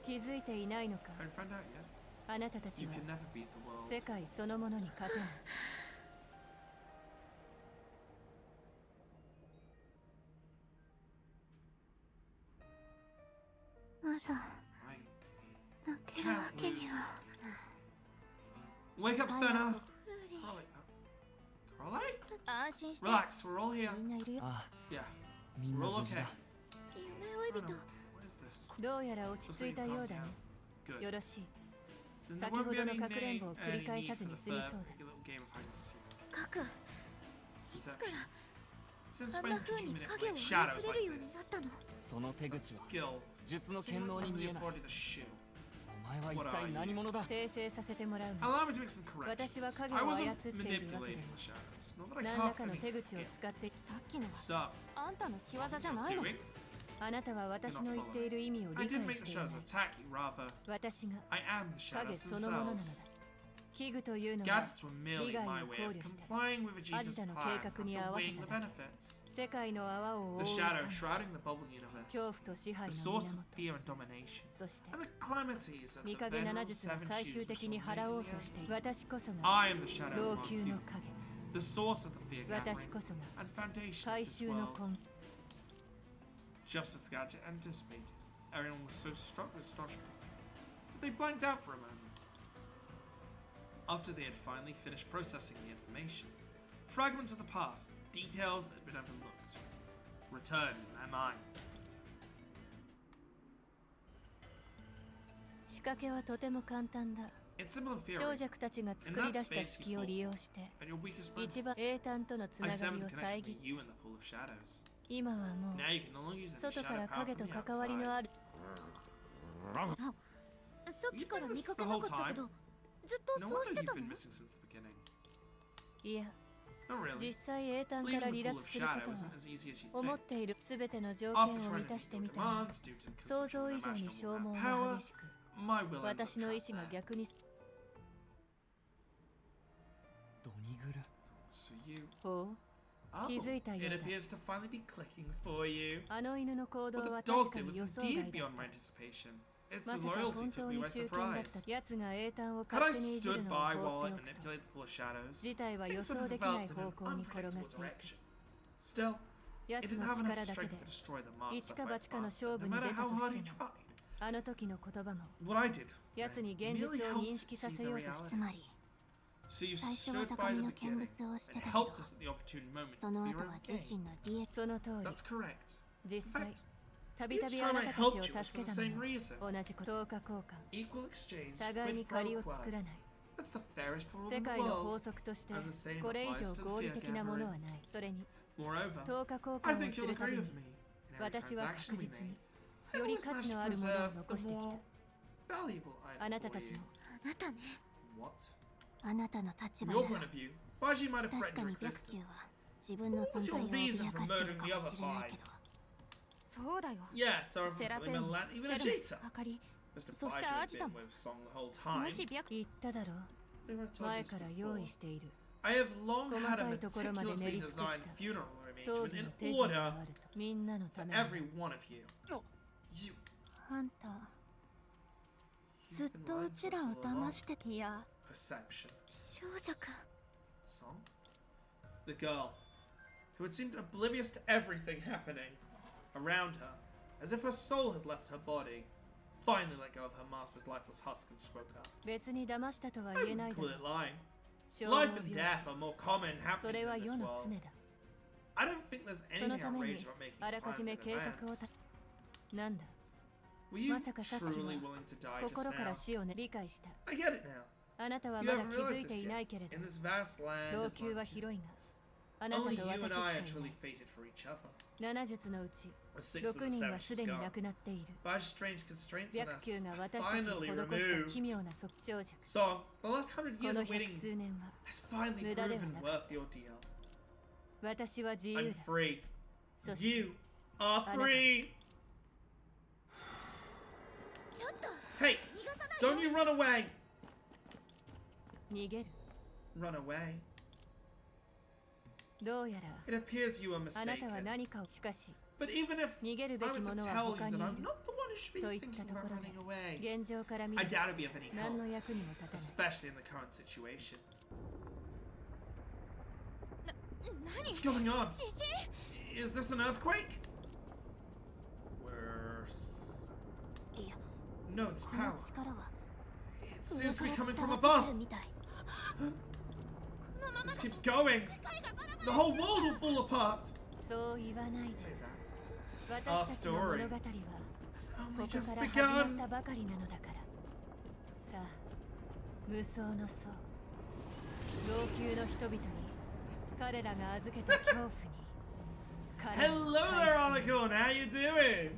S6: 気づいていないのか。
S1: I haven't found out yet.
S6: あなたたち
S1: You
S6: は
S1: can never beat the world.
S6: 世界そのものに勝てない。
S2: まだ
S1: I
S2: 泣けるわけには。
S1: wake up, Senna. Coraline?
S3: 安心して。
S1: Relax, we're all here.
S3: みんないるよ。
S5: ああ、
S1: Yeah,
S5: みん
S1: we're
S5: な
S1: all
S5: 無事
S1: okay.
S5: だ。
S3: 夢追い
S1: Oh
S3: 人。
S1: no, what is this?
S6: どうやら落ち着いたようだね。
S1: Good.
S6: よろしい。
S1: Then there
S6: 先
S1: won't
S6: ほ
S1: be
S6: どの
S1: any
S6: かくれんぼを
S1: name,
S6: 繰り
S1: any
S6: 返
S1: need
S6: さず
S1: for
S6: に
S1: the
S6: 済み
S1: third
S6: そうだ。
S1: little game of hide and seek.
S3: カク。いつから
S1: Since
S3: あん
S1: when
S3: な
S1: did
S3: 風
S1: you
S3: に影を
S1: manipulate
S3: 操
S1: shadows
S3: れる
S1: like
S3: ようになっ
S1: this?
S3: たの？
S5: その手口は
S1: Skill.
S5: 術の剣能に見え
S1: Seemingly
S5: ない
S1: afforded the shoe.
S5: お前は一体何者だ。
S6: 訂正させてもらうの。
S1: Allow me to make some
S6: 私
S1: corrections.
S6: は影
S1: I
S6: を
S1: wasn't
S6: 操っているわけ
S1: manipulating
S6: では
S1: the shadows. Not that I
S6: 何ら
S1: cast
S6: かの
S1: any
S6: 手口を
S1: skill.
S6: 使って。
S3: さっきの
S1: So,
S3: あんたの仕業じゃ
S1: what
S3: ない
S1: you're
S3: の？
S1: doing?
S6: あなたは私の言っている意味を
S1: I
S6: 理
S1: didn't
S6: 解
S1: make
S6: し
S1: the
S6: ていない
S1: shadows。attack you, rather.
S6: 私が
S1: I am the
S6: 影
S1: shadows
S6: そのものなのだ。
S1: themselves.
S6: 器具というのは
S1: Gadgets were merely
S6: 利害を
S1: my
S6: 考
S1: way of
S6: 慮して
S1: complying with Vegeta's
S6: アジタの
S1: plan
S6: 計画に合
S1: after
S6: わせ
S1: weighing the
S6: ただけ。
S1: benefits.
S6: 世界の泡を覆う
S1: The
S6: 影
S1: shadow shrouding the bubble universe.
S6: 恐怖と支配
S1: The
S6: の
S1: source of
S6: 源。
S1: fear and domination.
S6: そして
S1: And the calamities of
S6: 見
S1: the
S6: 影
S1: venerable
S6: 七術が
S1: seven
S6: 最
S1: shoes
S6: 終
S1: which
S6: 的に
S1: will
S6: 払お
S1: make
S6: う
S1: the
S6: と
S1: end.
S6: している。私こそが
S1: I am the shadow
S6: 老
S1: among
S6: 朽
S1: you.
S6: の影。
S1: The source of the fear
S6: 私
S1: gathering
S6: こそが
S1: and foundation
S6: 回
S1: of this
S6: 収の
S1: world.
S6: 根。
S1: Just as the gadget anticipated, everyone was so struck with astonishment that they blanked out for a moment. After they had finally finished processing the information, fragments of the past, details that had been overlooked, returned in their minds.
S6: 仕掛けはとても簡単だ。
S1: It's simple in
S6: 小
S1: theory.
S6: 弱たちが作り出した隙を利用して
S1: At your weakest moment,
S6: 一番英単とのつ
S1: I
S6: なが
S1: severed
S6: り
S1: the
S6: を
S1: connection
S6: 遮
S1: between
S6: っ
S1: you and the pool of shadows.
S6: 今はも
S1: Now you can no longer use
S6: う
S1: any
S6: 外か
S1: shadow
S6: ら
S1: power
S6: 影
S1: from
S6: と
S1: the
S6: 関わりの
S1: outside.
S6: ある。
S3: さっきから見かけなかったけど、ずっと
S1: No
S3: そう
S1: wonder
S3: して
S1: you've
S3: たの？
S1: been missing since the beginning.
S6: いや
S1: No, really.
S6: 実際英単から
S1: Leaving
S6: 離
S1: the pool
S6: 脱
S1: of
S6: すること
S1: shadow
S6: は
S1: isn't as easy as you
S6: 思っ
S1: think.
S6: ている全ての条件
S1: After
S6: を
S1: trying
S6: 満
S1: to
S6: た
S1: meet
S6: して
S1: your
S6: みたが
S1: demands due to
S6: 想
S1: consumption
S6: 像
S1: of
S6: 以上に
S1: unimaginable
S6: 消耗
S1: power,
S6: が激しく
S1: my will ends up
S6: 私の意
S1: trapped
S6: 志が
S1: there.
S6: 逆に。
S5: ドニグル。
S1: So you...
S6: ほう
S1: Oh,
S6: 気づいたよう
S1: it
S6: だ。
S1: appears to finally be clicking for you.
S6: あの犬の行動
S1: What
S6: は
S1: the
S6: 確
S1: dog
S6: か
S1: did
S6: に
S1: was
S6: 予想
S1: indeed
S6: 外だ
S1: beyond
S6: っ
S1: my
S6: た。
S1: anticipation. Its
S6: まさか
S1: loyalty
S6: 本
S1: took
S6: 当
S1: me
S6: に
S1: by
S6: 中堅だっ
S1: surprise.
S6: た奴が英単を
S1: Had I
S6: 勝手にいじる
S1: stood
S6: のを
S1: by
S6: 放
S1: while
S6: って
S1: it
S6: おくと
S1: manipulated the pool of shadows,
S6: 事態は予
S1: things would
S6: 想
S1: have
S6: できない
S1: developed in
S6: 方
S1: an
S6: 向に転がって
S1: unpredictable
S6: いく。
S1: direction. Still, it
S6: 奴
S1: didn't
S6: の
S1: have
S6: 力
S1: enough
S6: だけ
S1: strength
S6: で
S1: to destroy the marks
S6: 一
S1: that
S6: か
S1: were
S6: 八かの
S1: faster,
S6: 勝負
S1: no
S6: に出
S1: matter
S6: た
S1: how
S6: と
S1: hard
S6: し
S1: he
S6: ても
S1: tried.
S6: あの時の言葉も
S1: What I did
S6: 奴に
S1: then
S6: 現実
S1: merely
S6: を
S1: helped
S6: 認識さ
S1: see
S6: せ
S1: the
S6: ようとし
S1: reality.
S2: つまり
S1: So you
S2: 最初は
S1: stood
S2: 高
S1: by
S2: み
S1: the
S2: の見
S1: beginning
S2: 物をして
S1: and
S2: たけど
S1: helped us at the opportune moment
S2: その
S1: for
S2: 後
S1: your
S2: は
S1: own
S2: 自
S1: gain.
S2: 身の利益。
S6: その通り
S1: That's correct.
S6: 実
S1: In
S6: 際
S1: fact,
S6: たびた
S1: each
S6: びあ
S1: time
S6: な
S1: I
S6: たたち
S1: helped
S6: を
S1: you
S6: 助
S1: was for
S6: け
S1: the
S6: たの
S1: same
S6: も
S1: reason.
S6: 同じ10日交換
S1: Equal exchange
S6: 互いに
S1: with
S6: 借り
S1: pro
S6: を
S1: quo.
S6: 作らない
S1: That's the fairest rule
S6: 世
S1: in the
S6: 界の法
S1: world.
S6: 則として
S1: And the same
S6: これ以
S1: applies
S6: 上
S1: to the
S6: 合理
S1: fear
S6: 的なものは
S1: gathering.
S6: ない。それに
S1: Moreover,
S6: 10日交
S1: I
S6: 換を
S1: think
S6: す
S1: you'll
S6: るた
S1: agree
S6: び
S1: with
S6: に
S1: me. In every
S6: 私は
S1: transaction
S6: 確
S1: we
S6: 実に
S1: made,
S6: よ
S1: I
S6: り
S1: always
S6: 価値
S1: managed
S6: の
S1: to
S6: あるものを
S1: preserve
S6: 残
S1: the
S6: してき
S1: more
S6: た。
S1: valuable
S6: あな
S1: item
S6: た
S1: for
S6: たち
S1: you.
S6: も
S3: あなたね。
S1: What?
S2: あなたの立
S1: From
S2: 場
S1: your
S2: な
S1: point
S2: ら
S1: of view, Baji might have
S2: 確
S1: threatened
S2: か
S1: your
S2: に白
S1: existence.
S2: 球は自分の存在を脅かしてるかもしれないけど、
S3: そうだよ。
S1: Yes, our
S3: セラ
S1: family
S3: ペン、
S1: Metal and even
S3: セル、
S1: Vegeta.
S3: あかり、
S1: Mr.
S2: そして
S1: Baiju
S2: ア
S1: had
S2: ジト
S1: been
S2: も
S1: with Song the whole time.
S2: もし白
S6: 言っただろ
S1: I think I've told you
S6: 前
S1: this
S6: から
S1: before.
S6: 用意している
S1: I have long had a
S6: 細かいところまで練
S1: meticulously
S6: り尽くした
S1: designed funeral
S6: 葬
S1: arrangement
S6: 儀
S1: in
S6: の手順が
S1: order
S6: あるとみんなのた
S1: for
S6: めに
S1: every one of you. You
S2: あんたずっとうちらを騙していや
S1: perception.
S2: 少女か
S1: Song? The girl, who had seemed oblivious to everything happening around her, as if her soul had left her body, finally let go of her master's lifeless husk and spoke up.
S6: 別に騙したとは
S1: I
S6: 言えな
S1: wouldn't
S6: いだ
S1: call
S6: ろ
S1: it lying.
S6: 消
S1: Life
S6: 耗
S1: and
S6: 病
S1: death are more common
S6: そ
S1: happenings
S6: れは
S1: in
S6: 世
S1: this
S6: の
S1: world.
S6: 常だ
S1: I don't think there's
S6: その
S1: anything
S6: ために
S1: outrageous about making
S6: あらか
S1: plans
S6: じ
S1: in
S6: め計画を
S1: advance.
S6: なんだ
S1: Were you
S6: まさかさっきは
S1: truly willing to die just
S6: 心から
S1: now?
S6: 死をね理解した
S1: I get it now.
S6: あなたは
S1: You
S6: まだ
S1: haven't
S6: 気づ
S1: realized
S6: いて
S1: this
S6: いない
S1: yet.
S6: けれど
S1: In this vast land
S6: 老
S1: of
S6: 朽は
S1: Monkey,
S6: 広いがあなた
S1: only
S6: と
S1: you
S6: 私
S1: and
S6: し
S1: I
S6: か
S1: are
S6: いな
S1: truly
S6: い
S1: fated for each other.
S6: 7術のうち
S1: 6 of
S6: 6
S1: the
S6: 人は
S1: 7
S6: すでに
S1: gone.
S6: 亡くなっている
S1: By strange constraints on
S6: 白
S1: us,
S6: 球が
S1: are
S6: 私たちに
S1: finally
S6: 施した
S1: removed.
S6: 奇妙な即少女
S1: Song, the last 100
S6: こ
S1: years
S6: の
S1: of
S6: 百
S1: waiting
S6: 数年は
S1: has finally
S6: 無駄では
S1: proven
S6: なか
S1: worth the ordeal.
S6: 私は自由
S1: I'm
S6: だ
S1: free.
S6: そして
S1: You are
S6: あなた
S1: free.
S3: ちょっと
S1: Hey,
S3: 逃がさない
S1: don't you run away.
S6: 逃げる
S1: Run away.
S6: どうやら
S1: It appears you are
S6: あなたは
S1: mistaken.
S6: 何かをしかし
S1: But even if
S6: 逃げる
S1: I
S6: べ
S1: were
S6: き
S1: to
S6: ものは
S1: tell you
S6: 他
S1: that
S6: にい
S1: I'm
S6: る
S1: not the one who should be
S6: といった
S1: thinking
S6: とこ
S1: about
S6: ろで
S1: running away,
S6: 現状から見
S1: I
S6: ると
S1: doubt it'd be of any
S6: 何
S1: help,
S6: の役にも立たない
S1: especially in the current situation.
S3: 何
S1: What's going on?
S3: 地震
S1: Is this an earthquake? Worse.
S2: いや
S1: No, this
S2: この
S1: power.
S2: 力は
S1: It
S2: 上
S1: seems
S2: か
S1: to
S2: ら
S1: be
S2: 伝
S1: coming from
S2: わってく
S1: above.
S2: るみたい
S1: This keeps going. The whole world will fall apart.
S6: そう言わないで
S1: Say that.
S6: 私たちの物語は
S1: Has
S6: こ
S1: only
S6: こ
S1: just
S6: から始まっ
S1: begun.
S6: たばかりなのだからさあ無双の層老朽の人々に彼らが預けた恐怖に彼らの
S1: Hello
S6: 改
S1: there,
S6: 心
S1: Alicorn. How you doing?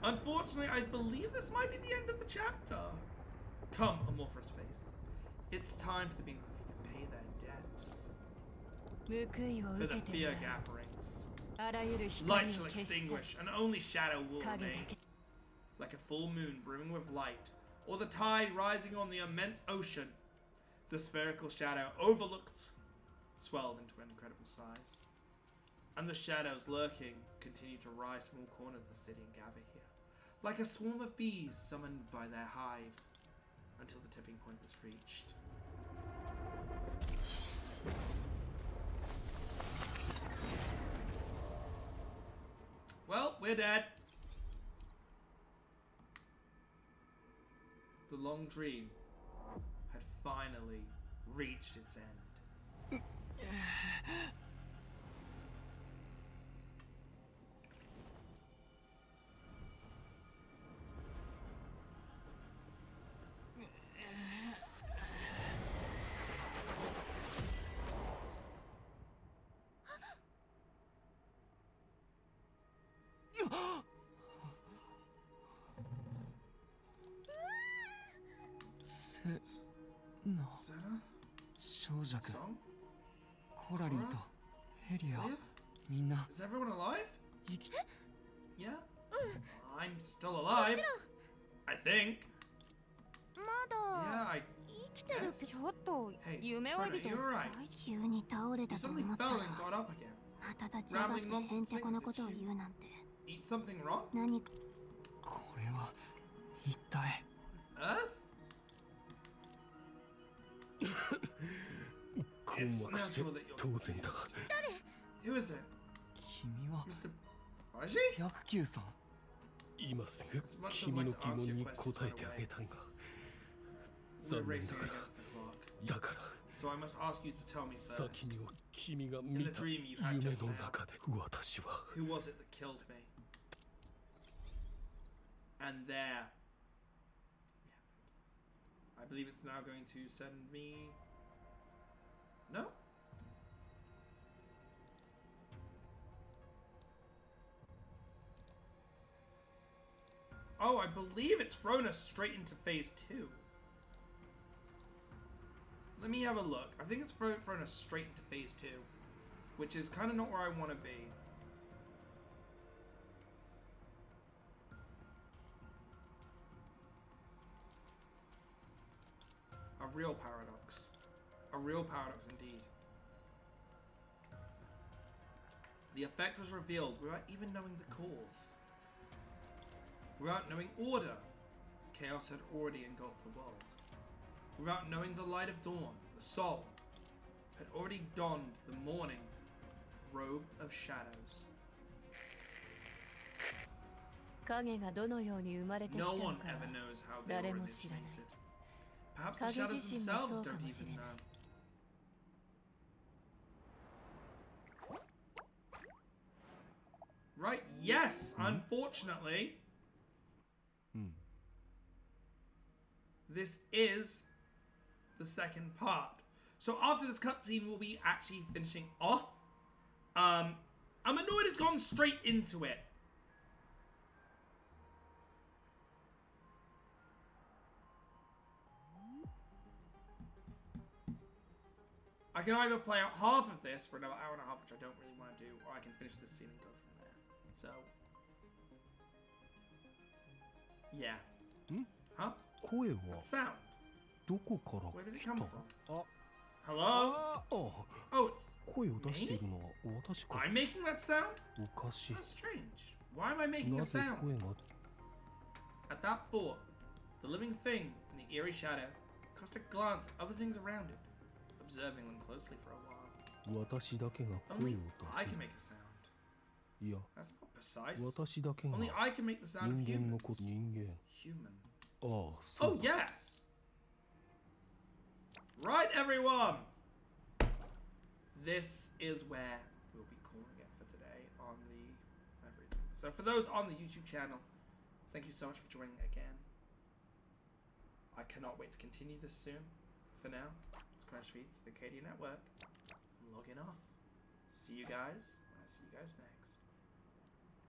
S1: Unfortunately, I believe this might be the end of the chapter. Come, Amorphous Face. It's time for the being to pay their debts
S6: 報いを
S1: for
S6: 受
S1: the
S6: けても
S1: fear
S6: らう
S1: gatherings.
S6: あらゆる
S1: Light
S6: 光
S1: shall
S6: を消し去る
S1: extinguish, and only shadow will
S6: 影だ
S1: remain.
S6: け
S1: Like a full moon brimming with light, or the tide rising on the immense ocean. The spherical shadow overlooked swelled into an incredible size. And the shadows lurking continue to rise from all corners of the city and gather here, like a swarm of bees summoned by their hive, until the tipping point was reached. Well, we're dead. The long dream had finally reached its end. Seta?
S5: 少女く
S1: Song?
S5: コラリンとヘリア
S1: Leah?
S5: みんな
S1: Is everyone alive?
S5: 生き
S1: Yeah? I'm still alive. I think.
S3: ま
S1: Yeah,
S3: だ
S1: I
S3: 生きてるって
S1: Yes.
S3: ちょっと
S1: Hey,
S3: 夢追い
S1: Freda,
S3: 人
S1: you're right.
S2: 急に倒れ
S1: You
S2: たと
S1: suddenly
S2: 思った
S1: fell
S2: ら
S1: and got up again.
S2: また立ち上がってへんてこなことを言うなんて
S1: Eat something wrong?
S2: 何か
S5: これは一体
S1: Earth?
S4: 困惑して当然だ。
S1: Who is it?
S5: 君は
S1: Mr. Baji?
S5: 百球さん
S4: 今すぐ君の疑問に答えてあげたいが、
S1: We're
S4: 残念
S1: racing
S4: なが
S1: against the clock.
S4: ら、だから
S1: So I must ask you to tell me
S4: 先
S1: first.
S4: には君が見た夢の中で私は
S1: Who was it that killed me? And there. I believe it's now going to send me. No? Oh, I believe it's thrown us straight into phase 2. Let me have a look. I think it's thrown us straight into phase 2, which is kind of not where I want to be. real paradox. A real paradox indeed. The effect was revealed without even knowing the cause. Without knowing order, chaos had already engulfed the world. Without knowing the light of dawn, the soul had already donned the morning robe of shadows.
S6: 影がどのように生まれてきた
S1: No
S6: の
S1: one
S6: かは
S1: ever knows how they
S6: 誰
S1: were
S6: も知らない
S1: originated. Perhaps the
S6: 影
S1: shadows
S6: 自身も
S1: themselves
S6: そうか
S1: don't
S6: もしれ
S1: even
S6: ない
S1: know. Right? Yes, unfortunately. This is the second part. So after this cutscene, we'll be actually finishing off. I'm annoyed it's gone straight into it. I can either play out half of this for another hour and a half, which I don't really want to do, or I can finish this scene and go from there. So, yeah. Huh?
S4: 声は
S1: That sound.
S4: どこから
S1: Where did it
S4: 来
S1: come
S4: た
S1: from? Hello?
S4: あ
S1: Oh, it's
S4: 声を出しているのは私か
S1: I'm making that sound?
S4: おかしい
S1: That's strange. Why am I making a
S4: なぜ
S1: sound?
S4: 声が
S1: At that thought, the living thing in the eerie shadow cast a glance at other things around it, observing them closely for a while.
S4: 私だけが声を
S1: Only
S4: 出
S1: I
S4: せ
S1: can
S4: る
S1: make a sound.
S4: いや
S1: That's not precise.
S4: 私だけが
S1: Only I can make the sound of
S4: 人間の
S1: humans.
S4: こと人間
S1: Human.
S4: ああそ
S1: Oh,
S4: うだ
S1: yes! Right, everyone! This is where we'll be calling it for today on the everything. So for those on the YouTube channel, thank you so much for joining again. I cannot wait to continue this soon. But for now, it's Crash Feeds, the Acadia Network. I'm logging off. See you guys when I see you guys next.